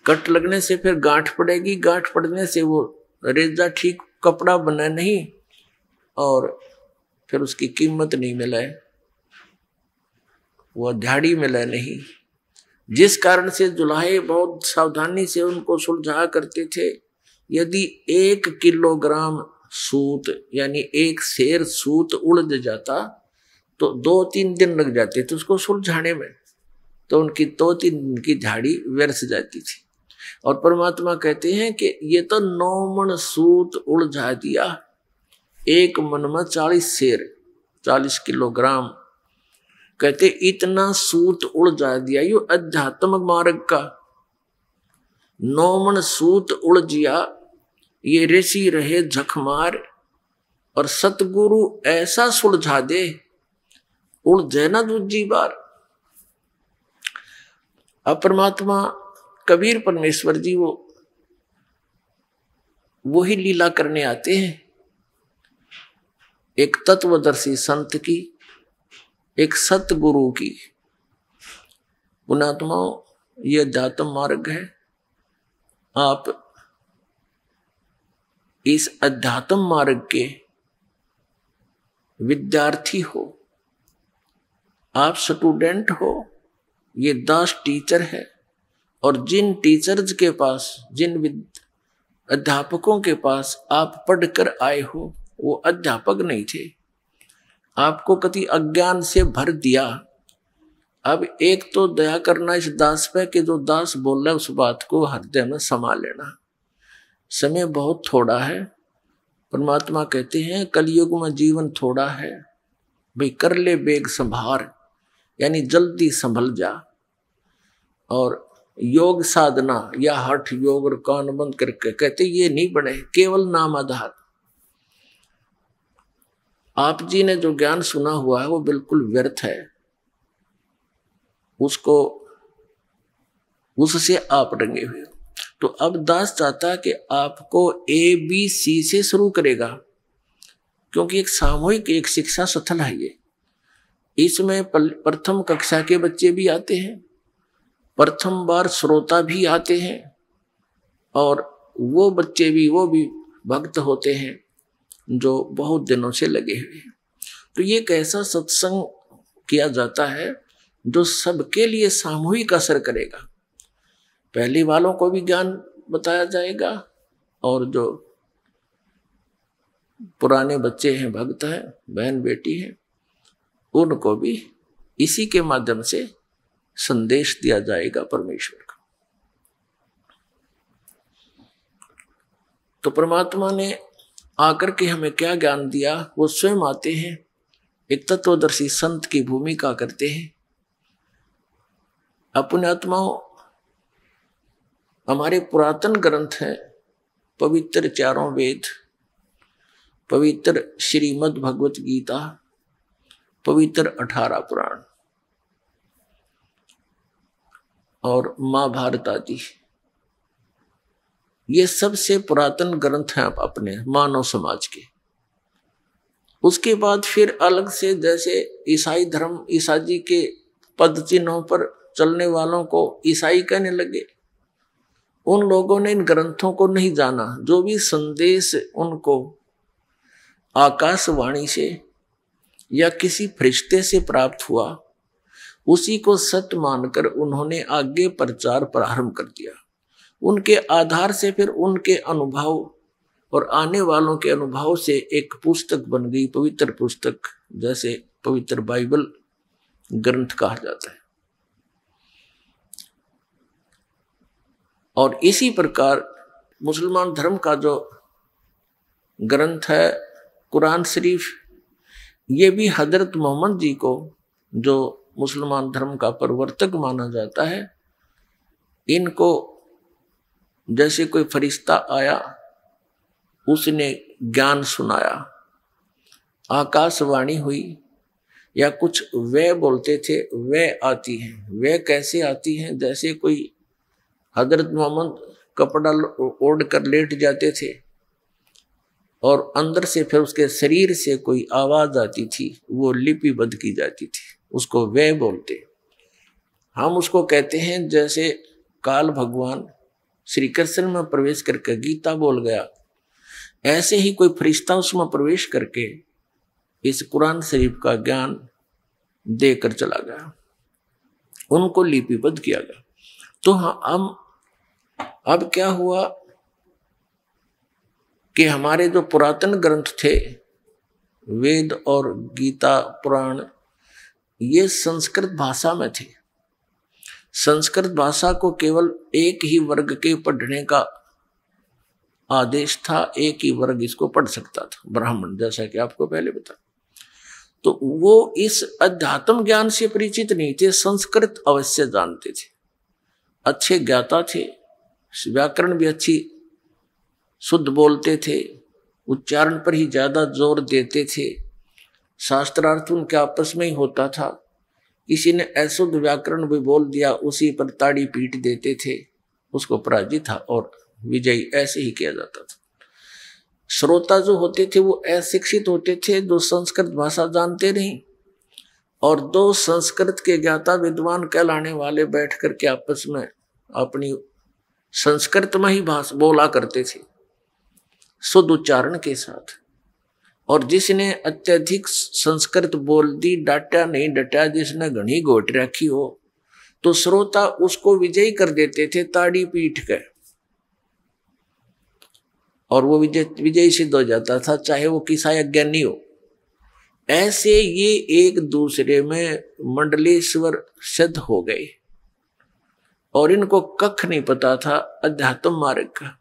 कट लगने से फिर गांठ पड़ेगी, गांठ पड़ने से वो रेजा ठीक कपड़ा बना नहीं, और फिर उसकी कीमत नहीं मिले, वो दिहाड़ी मिले नहीं। जिस कारण से जुलाहे बहुत सावधानी से उनको सुलझा करते थे। यदि 1 किलोग्राम सूत यानी 1 सेर सूत उलझ जाता तो 2-3 दिन लग जाते थे उसको सुलझाने में, तो उनकी 2-3 दिन की झाड़ी व्यर्थ जाती थी। और परमात्मा कहते हैं कि ये तो 9 मन सूत उलझा दिया, 1 मन में 40 सेर, 40 किलोग्राम। कहते इतना सूत उलझा दिया, यो अध्यात्म मार्ग का 9 मन सूत उलझिया, ये ऋषि रहे झकमार, और सतगुरु ऐसा सुलझा दे, उलझे ना दूजी बार। अब परमात्मा कबीर परमेश्वर जी वो ही लीला करने आते हैं, एक तत्वदर्शी संत की, एक सतगुरु की। पुण्यात्माओं, यह अध्यात्म मार्ग है। आप इस अध्यात्म मार्ग के विद्यार्थी हो, आप स्टूडेंट हो, ये दास टीचर है। और जिन टीचर्स के पास, जिन अध्यापकों के पास आप पढ़कर आए हो, वो अध्यापक नहीं थे, आपको कति अज्ञान से भर दिया। अब एक तो दया करना इस दास पे कि जो दास बोल रहा है उस बात को हृदय में समा लेना। समय बहुत थोड़ा है, परमात्मा कहते हैं कलयुग में जीवन थोड़ा है, भाई कर ले बेग संभार। यानी जल्दी संभल जा। और योग साधना या हठ योग और कान बंद करके कहते ये नहीं बने, केवल नाम आधार। आप जी ने जो ज्ञान सुना हुआ है वो बिल्कुल व्यर्थ है, उसको उससे आप रंगे हुए। तो अब दास चाहता है कि आपको ABC से शुरू करेगा, क्योंकि एक सामूहिक एक शिक्षा सथल है ये। इसमें प्रथम कक्षा के बच्चे भी आते हैं, प्रथम बार श्रोता भी आते हैं, और वो बच्चे भी वो भी भक्त होते हैं जो बहुत दिनों से लगे हुए हैं। तो ये एक ऐसा सत्संग किया जाता है जो सबके लिए सामूहिक असर करेगा। पहले वालों को भी ज्ञान बताया जाएगा, और जो पुराने बच्चे हैं, भक्त हैं, बहन बेटी हैं, उनको भी इसी के माध्यम से संदेश दिया जाएगा परमेश्वर का। तो परमात्मा ने आकर के हमें क्या ज्ञान दिया, वो स्वयं आते हैं, एक तत्वदर्शी संत की भूमिका करते हैं। अपने आत्माओं, हमारे पुरातन ग्रंथ हैं, पवित्र चारों वेद, पवित्र श्रीमद् भगवत गीता, पवित्र 18 पुराण और महाभारत आदि, ये सबसे पुरातन ग्रंथ हैं अपने मानव समाज के। उसके बाद फिर अलग से जैसे ईसाई धर्म, ईसाजी के पद चिन्हों पर चलने वालों को ईसाई कहने लगे। उन लोगों ने इन ग्रंथों को नहीं जाना। जो भी संदेश उनको आकाशवाणी से या किसी फरिश्ते से प्राप्त हुआ, उसी को सत्य मानकर उन्होंने आगे प्रचार प्रारंभ कर दिया। उनके आधार से फिर उनके अनुभव और आने वालों के अनुभव से एक पुस्तक बन गई, पवित्र पुस्तक, जैसे पवित्र बाइबल ग्रंथ कहा जाता है। और इसी प्रकार मुसलमान धर्म का जो ग्रंथ है कुरान शरीफ, ये भी हजरत मोहम्मद जी को, जो मुसलमान धर्म का प्रवर्तक माना जाता है, इनको जैसे कोई फरिश्ता आया, उसने ज्ञान सुनाया, आकाशवाणी हुई, या कुछ वे बोलते थे, वे आती हैं। वे कैसे आती हैं? जैसे कोई हजरत मोहम्मद कपड़ा ओढ़ कर लेट जाते थे और अंदर से फिर उसके शरीर से कोई आवाज आती थी, वो लिपिबद्ध की जाती थी, उसको वे बोलते। हम उसको कहते हैं जैसे काल भगवान श्री कृष्ण में प्रवेश करके गीता बोल गया, ऐसे ही कोई फरिश्ता उसमें प्रवेश करके इस कुरान शरीफ का ज्ञान देकर चला गया, उनको लिपिबद्ध किया गया। तो हम अब क्या हुआ कि हमारे जो पुरातन ग्रंथ थे, वेद और गीता पुराण, ये संस्कृत भाषा में थे। संस्कृत भाषा को केवल एक ही वर्ग के पढ़ने का आदेश था, एक ही वर्ग इसको पढ़ सकता था, ब्राह्मण, जैसा कि आपको पहले बता। तो वो इस अध्यात्म ज्ञान से परिचित नहीं थे, संस्कृत अवश्य जानते थे, अच्छे ज्ञाता थे, व्याकरण भी अच्छी शुद्ध बोलते थे, उच्चारण पर ही ज्यादा जोर देते थे, शास्त्रार्थ उनके आपस में ही होता था। किसी ने अशुद्ध व्याकरण भी बोल दिया, उसी पर ताड़ी पीट देते थे, उसको पराजित था और विजयी ऐसे ही किया जाता था। श्रोता जो होते थे वो अशिक्षित होते थे, जो संस्कृत भाषा जानते नहीं, और दो संस्कृत के ज्ञाता विद्वान कहलाने वाले बैठ करके आपस में अपनी संस्कृत में ही भाषा बोला करते थे, शुद्ध उच्चारण के साथ। और जिसने अत्यधिक संस्कृत बोल दी, डाटा नहीं डटा, जिसने घनी घोट रखी हो, तो श्रोता उसको विजयी कर देते थे ताड़ी पीट कर, और वो विजयी सिद्ध हो जाता था, चाहे वो किसा अज्ञानी हो। ऐसे ये एक दूसरे में मंडलेश्वर सिद्ध हो गए, और इनको कख नहीं पता था अध्यात्म मार्ग का।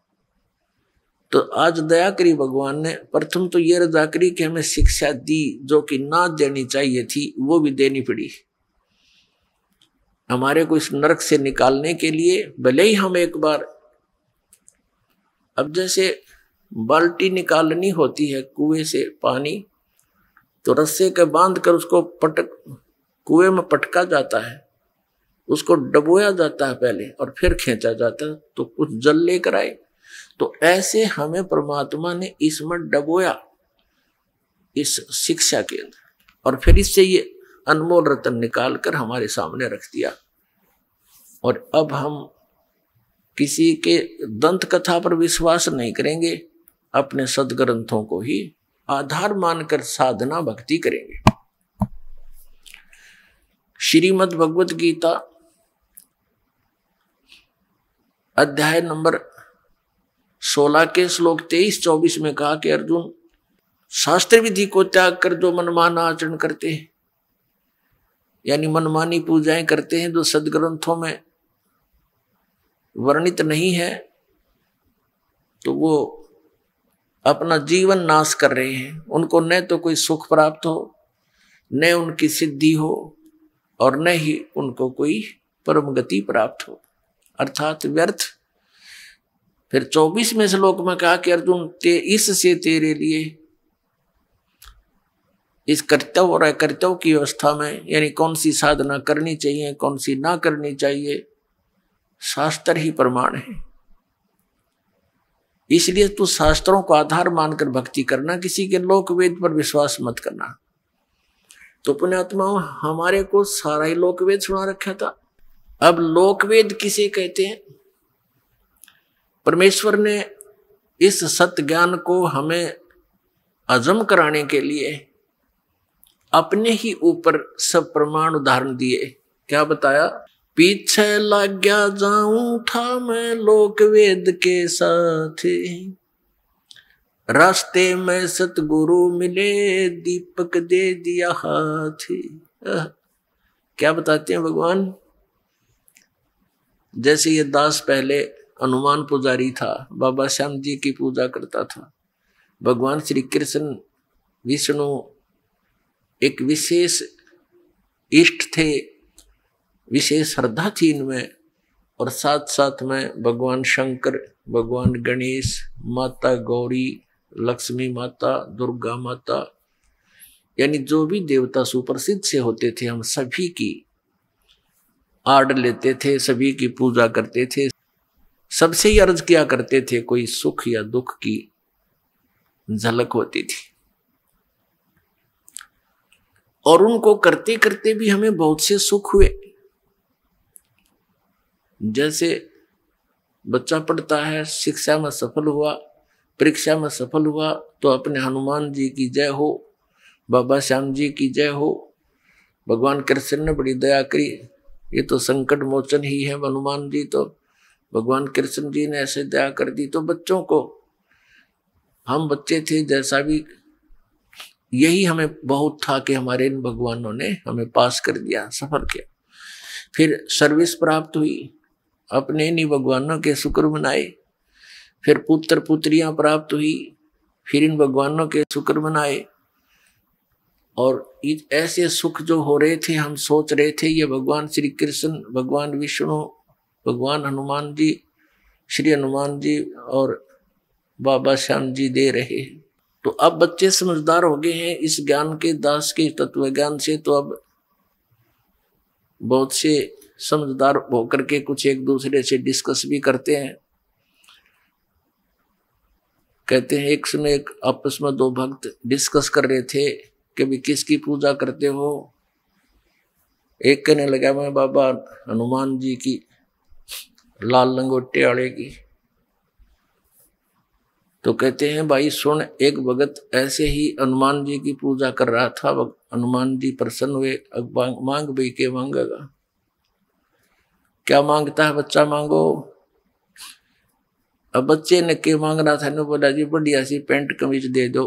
तो आज दया करी भगवान ने, प्रथम तो ये रजा करी कि हमें शिक्षा दी, जो कि ना देनी चाहिए थी वो भी देनी पड़ी। हमारे को इस नरक से निकालने के लिए भले ही हम एक बार, अब जैसे बाल्टी निकालनी होती है कुएं से पानी, तो रस्से के बांध कर उसको कुएं में पटका जाता है, उसको डबोया जाता है पहले और फिर खींचा जाता है तो कुछ जल लेकर आए। तो ऐसे हमें परमात्मा ने इसमें डबोया इस शिक्षा के अंदर, और फिर इससे ये अनमोल रत्न निकाल कर हमारे सामने रख दिया। और अब हम किसी के दंत कथा पर विश्वास नहीं करेंगे, अपने सदग्रंथों को ही आधार मानकर साधना भक्ति करेंगे। श्रीमद् भगवत गीता अध्याय नंबर 16 के श्लोक 23-24 में कहा कि अर्जुन, शास्त्र विधि को त्याग कर जो मनमाना आचरण करते हैं, यानी मनमानी पूजाएं करते हैं जो सदग्रंथों में वर्णित नहीं है, तो वो अपना जीवन नाश कर रहे हैं। उनको न तो कोई सुख प्राप्त हो, न उनकी सिद्धि हो, और न ही उनको कोई परम गति प्राप्त हो, अर्थात व्यर्थ। फिर 24वें श्लोक में कहा कि अर्जुन, इससे तेरे लिए इस कर्तव्य और अकर्तव्य की अवस्था में, यानी कौन सी साधना करनी चाहिए कौन सी ना करनी चाहिए, शास्त्र ही प्रमाण है। इसलिए तू शास्त्रों को आधार मानकर भक्ति करना, किसी के लोक वेद पर विश्वास मत करना। तो पुण्यात्मा, हमारे को सारा ही लोक वेद सुना रखा था। अब लोक वेद किसे कहते हैं? परमेश्वर ने इस सत्य ज्ञान को हमें हजम कराने के लिए अपने ही ऊपर सब प्रमाण उदाहरण दिए। क्या बताया? पीछे लग गया जाऊं था मैं लोक वेद के साथ, रास्ते में सतगुरु मिले दीपक दे दिया हाथ। क्या बताते हैं भगवान? जैसे ये दास पहले हनुमान पुजारी था, बाबा श्याम जी की पूजा करता था। भगवान श्री कृष्ण विष्णु एक विशेष इष्ट थे, विशेष श्रद्धा थी इनमें, और साथ साथ में भगवान शंकर, भगवान गणेश, माता गौरी, लक्ष्मी माता, दुर्गा माता, यानी जो भी देवता सुप्रसिद्ध से होते थे, हम सभी की आड़ लेते थे, सभी की पूजा करते थे, सबसे ही अर्ज किया करते थे, कोई सुख या दुख की झलक होती थी। और उनको करते करते भी हमें बहुत से सुख हुए। जैसे बच्चा पढ़ता है, शिक्षा में सफल हुआ, परीक्षा में सफल हुआ, तो अपने हनुमान जी की जय हो, बाबा श्याम जी की जय हो, भगवान कृष्ण ने बड़ी दया करी, ये तो संकट मोचन ही है हनुमान जी, तो भगवान कृष्ण जी ने ऐसे दया कर दी। तो बच्चों को, हम बच्चे थे जैसा भी, यही हमें बहुत था कि हमारे इन भगवानों ने हमें पास कर दिया, सफल किया। फिर सर्विस प्राप्त हुई, अपने इन्हीं भगवानों के शुक्र मनाए। फिर पुत्र पुत्रियां प्राप्त हुई, फिर इन भगवानों के शुक्र मनाए। और ऐसे सुख जो हो रहे थे, हम सोच रहे थे ये भगवान श्री कृष्ण, भगवान विष्णु, भगवान हनुमान जी, श्री हनुमान जी और बाबा श्याम जी दे रहे हैं। तो अब बच्चे समझदार हो गए हैं इस ज्ञान के, दास के तत्व ज्ञान से। तो अब बहुत से समझदार होकर के कुछ एक दूसरे से डिस्कस भी करते हैं। कहते हैं एक समय एक आपस में दो भक्त डिस्कस कर रहे थे कि भी किसकी पूजा करते हो। एक कहने लगा मैं बाबा हनुमान जी की, लाल लंगोटे वाले की। तो कहते हैं भाई सुन, एक भगत ऐसे ही हनुमान जी की पूजा कर रहा था, हनुमान जी प्रसन्न हुए, मांग भाई के मांगेगा, क्या मांगता है बच्चा, मांगो। अब बच्चे ने के मांग रहा था, ने बोला जी बढ़िया सी पेंट कमीज दे दो।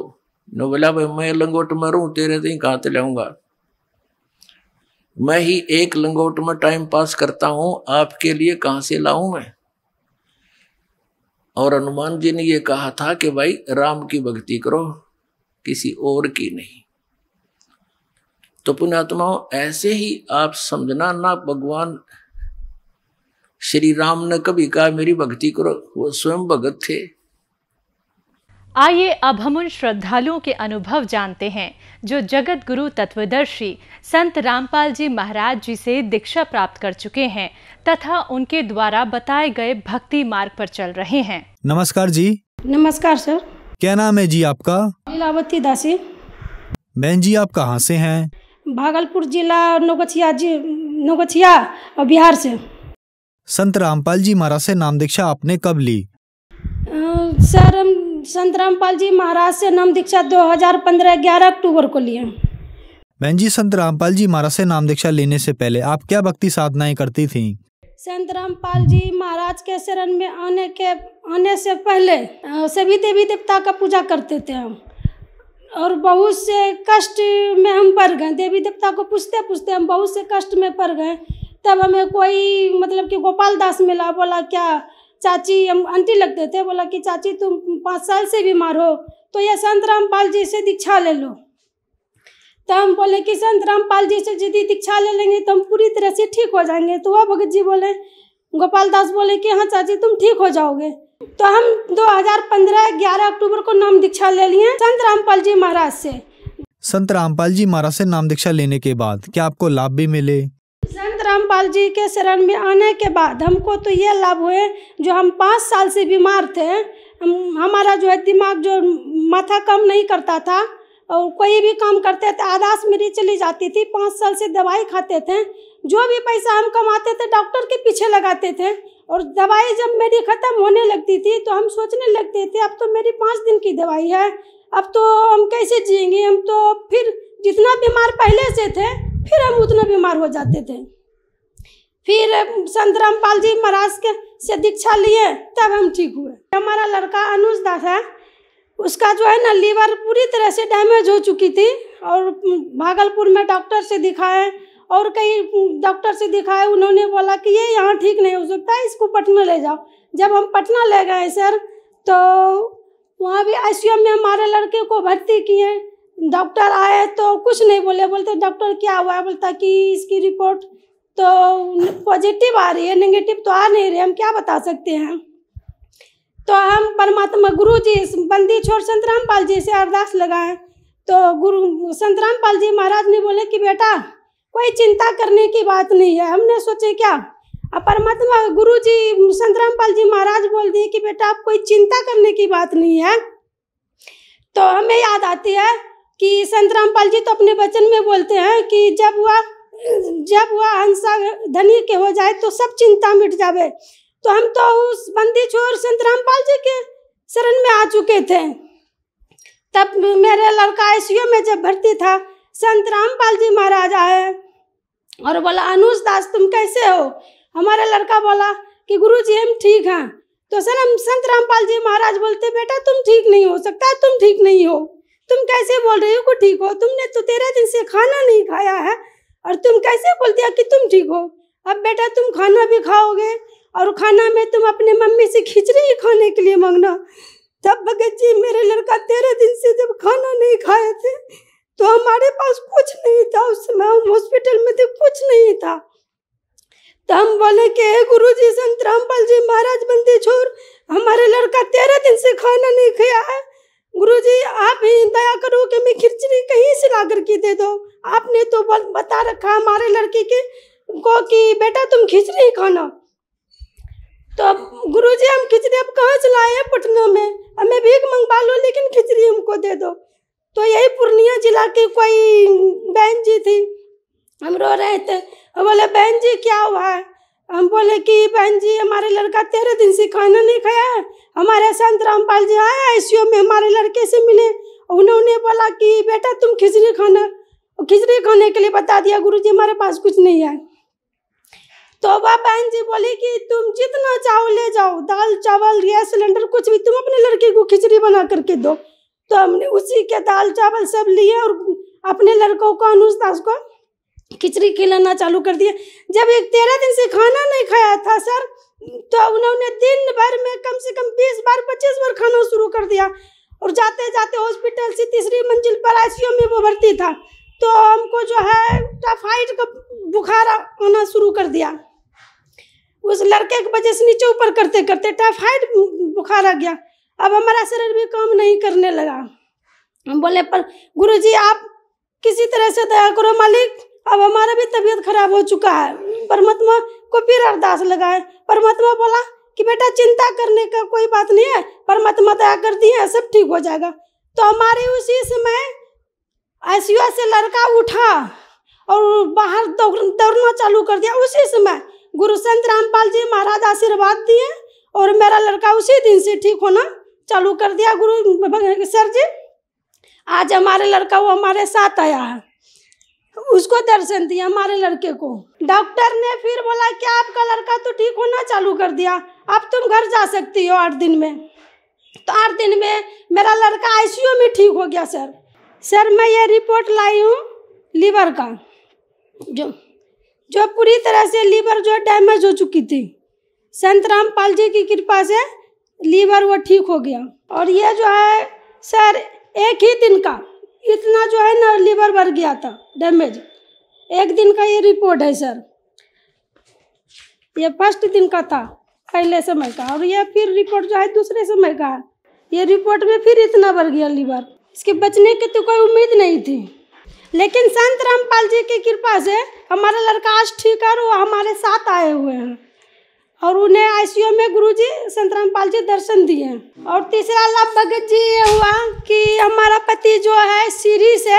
ने बोला भाई मैं लंगोट में रहूं, तेरे तो कहां से लाऊंगा, मैं ही एक लंगोट में टाइम पास करता हूं, आपके लिए कहां से लाऊं मैं। और हनुमान जी ने ये कहा था कि भाई राम की भक्ति करो, किसी और की नहीं। तो पुण्यात्माओं ऐसे ही आप समझना ना, भगवान श्री राम ने कभी कहा मेरी भक्ति करो, वो स्वयं भगत थे। आइए अब हम उन श्रद्धालुओं के अनुभव जानते हैं जो जगत गुरु तत्वदर्शी संत रामपाल जी महाराज जी से दीक्षा प्राप्त कर चुके हैं तथा उनके द्वारा बताए गए भक्ति मार्ग पर चल रहे हैं। नमस्कार जी। नमस्कार सर। क्या नाम है जी आपका? लीलावती दासी। बहन जी आप कहाँ से हैं? भागलपुर जिला नौगछिया और बिहार से। संत रामपाल जी महाराज से नाम दीक्षा आपने कब ली? सर हम संत रामपाल जी महाराज से नाम दीक्षा 2015 11 अक्टूबर को लिए। बहन जी संत रामपाल जी महाराज से नाम दीक्षा लेने से पहले आप क्या भक्ति साधनाएं करती थीं? संत रामपाल जी महाराज के शरण में आने से पहले सभी देवी देवता का पूजा करते थे हम, और बहुत से कष्ट में हम पड़ गए। देवी देवता को पूछते पूछते हम बहुत से कष्ट में पड़ गए। तब हमें कोई मतलब कि गोपाल दास मिला, बोला क्या चाची, हम आंटी लगते थे, बोला कि चाची तुम 5 साल से बीमार हो तो ये संत रामपाल जी से दीक्षा ले लो। तो हम बोले कि संत रामपाल जी से यदि दीक्षा ले लेंगे तो हम पूरी तरह से ठीक हो जाएंगे। तो वह भगत जी बोले, गोपाल दास बोले कि हाँ चाची तुम ठीक हो जाओगे। तो हम 2015 11 अक्टूबर को नाम दीक्षा ले लिए संत रामपाल जी महाराज से। संत रामपाल जी महाराज से नाम दीक्षा लेने के बाद क्या आपको लाभ भी मिले? संत रामपाल जी के शरण में आने के बाद हमको तो ये लाभ हुए, जो हम 5 साल से बीमार थे, हमारा जो है दिमाग जो माथा काम नहीं करता था और कोई भी काम करते थे आदास मेरी चली जाती थी। 5 साल से दवाई खाते थे, जो भी पैसा हम कमाते थे डॉक्टर के पीछे लगाते थे, और दवाई जब मेरी ख़त्म होने लगती थी तो हम सोचने लगते थे अब तो मेरी 5 दिन की दवाई है, अब तो हम कैसे जिएंगे। हम तो फिर जितना बीमार पहले से थे फिर हम उतना बीमार हो जाते थे। फिर संत रामपाल जी महाराज के से दीक्षा लिए तब हम ठीक हुए। हमारा लड़का अनुज दास है, उसका जो है ना लीवर पूरी तरह से डैमेज हो चुकी थी, और भागलपुर में डॉक्टर से दिखाए और कई डॉक्टर से दिखाए, उन्होंने बोला कि ये यहाँ ठीक नहीं हो सकता है, इसको पटना ले जाओ। जब हम पटना ले गए सर तो वहाँ भी आईसीयू में हमारे लड़के को भर्ती किए। डॉक्टर आए तो कुछ नहीं बोले, बोलते डॉक्टर क्या हुआ है, बोलता कि इसकी रिपोर्ट तो पॉजिटिव आ रही है, नेगेटिव तो आ नहीं रही, हम क्या बता सकते हैं। तो हम परमात्मा गुरु जी बंदी छोड़ संत रामपाल जी से अरदास लगाए तो गुरु संत रामपाल जी महाराज ने बोले कि बेटा कोई चिंता करने की बात नहीं है। हमने सोचे क्या, अब परमात्मा गुरु जी संत रामपाल जी महाराज बोल दिए कि बेटा आप कोई चिंता करने की बात नहीं है। तो हमें याद आती है कि संत रामपाल जी तो अपने वचन में बोलते हैं कि जब वह हंसा धनी के हो जाए तो सब चिंता मिट जावे। तो हम तो उस बंदी छोर संत रामपाल जी के शरण में आ चुके थे। तब मेरे लड़का आईसीयू में जब भर्ती था, संत रामपाल जी महाराज आए और बोला अनुज दास तुम कैसे हो। हमारा लड़का बोला कि गुरुजी हम ठीक हैं। तो सर हम संत रामपाल जी महाराज बोलते बेटा तुम ठीक नहीं हो सकता, तुम ठीक नहीं हो, तुम कैसे बोल रही हो कि ठीक हो, तुमने तो 13 दिन से खाना नहीं खाया है और तुम कैसे बोलते हो कि तुम ठीक हो। अब बेटा तुम खाना भी खाओगे और खाना में तुम अपने मम्मी से खिचड़ी ही खाने के लिए मांगना। तब भगत जी मेरे लड़का 13 दिन से जब खाना नहीं खाए थे तो हमारे पास कुछ नहीं था, उस समय हम हॉस्पिटल में थे, कुछ नहीं था। तो हम बोले कि गुरुजी संत रामपाल जी महाराज बंदी छोड़ हमारे लड़का 13 दिन से खाना नहीं खाया है, गुरुजी आप ही दया करो कि मैं खिचड़ी कहीं से ला करके दे दो। आपने तो बता रखा हमारे लड़के के को कि बेटा तुम खिचड़ी खाना। तो गुरुजी हम खिचड़ी अब कहाँ से लाए हैं, पटना में, हमें भीख मंगवा लो लेकिन खिचड़ी हमको दे दो। तो यही पूर्णिया जिला की कोई बहन जी थी, हम रो रहे थे, और बोले बहन जी क्या हुआ है। हम बोले कि बहन जी हमारे लड़का 13 दिन से खाना नहीं खाया है, हमारे संत रामपाल जी आए आईसीयू में हमारे लड़के से मिले, उन्होंने बोला कि बेटा तुम खिचड़ी खाना, और खिचड़ी खाने के लिए बता दिया गुरुजी हमारे पास कुछ नहीं है। तो वह बहन जी बोली कि तुम जितना चाहो ले जाओ, दाल चावल गैस सिलेंडर कुछ भी, तुम अपने लड़के को खिचड़ी बना करके दो। तो हमने उसी के दाल चावल सब लिए और अपने लड़कों को अनुज दास को खिचड़ी खिलाना चालू कर दिया। जब एक 13 दिन से खाना नहीं खाया था सर, तो उन्होंने दिन भर में कम से कम 20 बार 25 बार खाना शुरू कर दिया, और जाते जाते हॉस्पिटल से 3री मंजिल पर आईसीयू में वो भर्ती था। तो हमको जो है टाइफाइड का बुखार आना शुरू कर दिया। उस लड़के की वजह से नीचे ऊपर करते करते टाइफाइड बुखार आ गया। अब हमारा शरीर भी काम नहीं करने लगा। हम बोले पर गुरुजी आप किसी तरह से दया करो मालिक, अब हमारा भी तबीयत खराब हो चुका है। परमात्मा को फिर अरदास लगाए। परमात्मा बोला कि बेटा चिंता करने का कोई बात नहीं है, परमात्मा दया कर दी है, सब ठीक हो जाएगा। तो हमारे उसी समय आईसीयू से लड़का उठा और बाहर दौड़ना चालू कर दिया। उसी समय गुरु संत रामपाल जी महाराज आशीर्वाद दिए और मेरा लड़का उसी दिन से ठीक होना चालू कर दिया। गुरु सर जी आज हमारे लड़का वो हमारे साथ आया है, उसको दर्शन दिया हमारे लड़के को। डॉक्टर ने फिर बोला कि आपका लड़का तो ठीक होना चालू कर दिया, अब तुम घर जा सकती हो 8 दिन में। तो 8 दिन में मेरा लड़का आईसीयू में ठीक हो गया। सर मैं ये रिपोर्ट लाई हूँ लीवर का, जो पूरी तरह से लीवर जो डैमेज हो चुकी थी। संत रामपाल जी की कृपा से लीवर वो ठीक हो गया। और ये जो है सर एक ही दिन का इतना जो है ना लीवर बढ़ गया था डैमेज, एक दिन का ये रिपोर्ट है सर। ये फर्स्ट दिन का था पहले समय का, और ये फिर रिपोर्ट जो है दूसरे समय का है। ये रिपोर्ट में फिर इतना बढ़ गया लीवर, इसके बचने की तो कोई उम्मीद नहीं थी। लेकिन संत रामपाल जी की कृपा से हमारा लड़का आज ठीक है और वो हमारे साथ आए हुए हैं और उन्हें आईसीयू में गुरुजी संत रामपाल जी दर्शन दिए। और तीसरा लाभ भगत जी ये हुआ कि हमारा पति जो है सीढ़ी से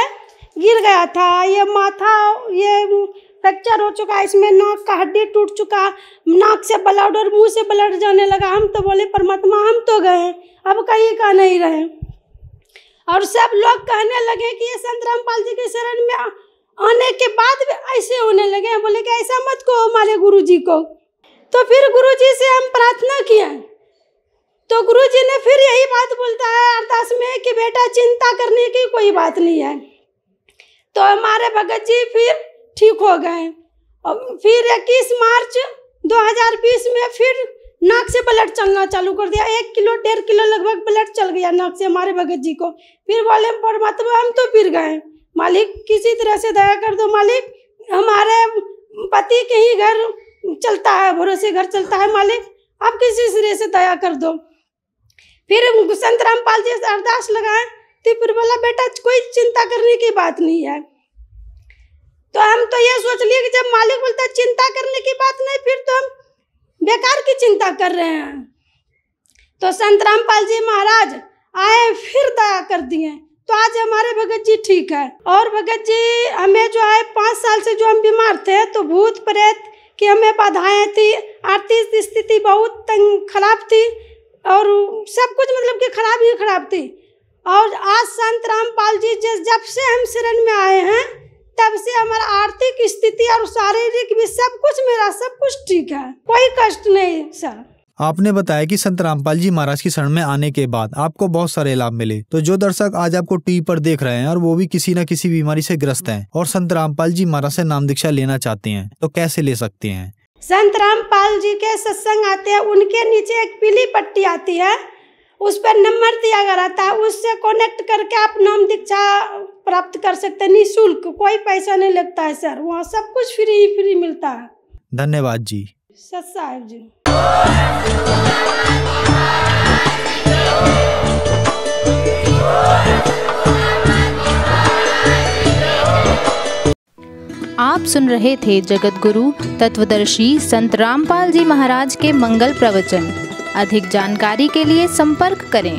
गिर गया था, ये माथा ये फ्रैक्चर हो चुका है, इसमें नाक का हड्डी टूट चुका, नाक से ब्लड और मुंह से ब्लड जाने लगा। हम तो बोले परमात्मा हम तो गए, अब कहीं का नहीं रहे। और सब लोग कहने लगे कि ये संत रामपाल जी के शरण में आने के बाद भी ऐसे होने लगे। बोले कि ऐसा मत कहो हमारे गुरुजी को। तो फिर गुरुजी से हम प्रार्थना किए तो गुरुजी ने फिर यही बात बोलता है अरदास में कि बेटा चिंता करने की कोई बात नहीं है। तो हमारे भगत जी फिर ठीक हो गए। और फिर 21 मार्च 2020 में फिर नाक से ब्लड चलना चालू कर दिया। 1 किलो 1.5 किलो लगभग ब्लड चल गया नाक से हमारे भगत जी को। फिर बोले परमात्मा हम तो फिर गए, मालिक किसी तरह से दया कर दो मालिक, हमारे पति के ही घर चलता है, भरोसे घर चलता है मालिक, आप किसी तरह से दया कर दो। फिर संत रामपाल जी से अरदास लगाए तो फिर बोला बेटा कोई चिंता करने की बात नहीं है। तो हम तो ये सोच लिए कि जब मालिक बोलता चिंता करने की बात नहीं, फिर तो हम बेकार की चिंता कर रहे हैं। तो संत रामपाल जी महाराज आए फिर दया कर दिए। तो आज हमारे भगत जी ठीक है। और भगत जी हमें जो है 5 साल से जो हम बीमार थे तो भूत प्रेत की हमें बाधाएं थी, आर्थिक स्थिति बहुत खराब थी और सब कुछ मतलब कि खराब ही खराब थी। और आज संत रामपाल जी जब से हम शरण में आए हैं तब से हमारा आर्थिक स्थिति और शारीरिक भी सब कुछ ठीक है, कोई कष्ट नहीं सर। आपने बताया कि संत रामपाल जी महाराज की शरण में आने के बाद आपको बहुत सारे लाभ मिले। तो जो दर्शक आज आपको टीवी पर देख रहे हैं और वो भी किसी न किसी बीमारी से ग्रस्त हैं और संत रामपाल जी महाराज से नाम दीक्षा लेना चाहते हैं तो कैसे ले सकते हैं? संत रामपाल जी के सत्संग आते हैं, उनके नीचे एक पीली पट्टी आती है, उस पर नंबर दिया गया रहता है, उससे कनेक्ट करके आप नाम दीक्षा प्राप्त कर सकते हैं निःशुल्क, कोई पैसा नहीं लगता है सर, वहाँ सब कुछ फ्री मिलता है। धन्यवाद जी। सत साहिब जी। आप सुन रहे थे जगत गुरु तत्वदर्शी संत रामपाल जी महाराज के मंगल प्रवचन। अधिक जानकारी के लिए संपर्क करें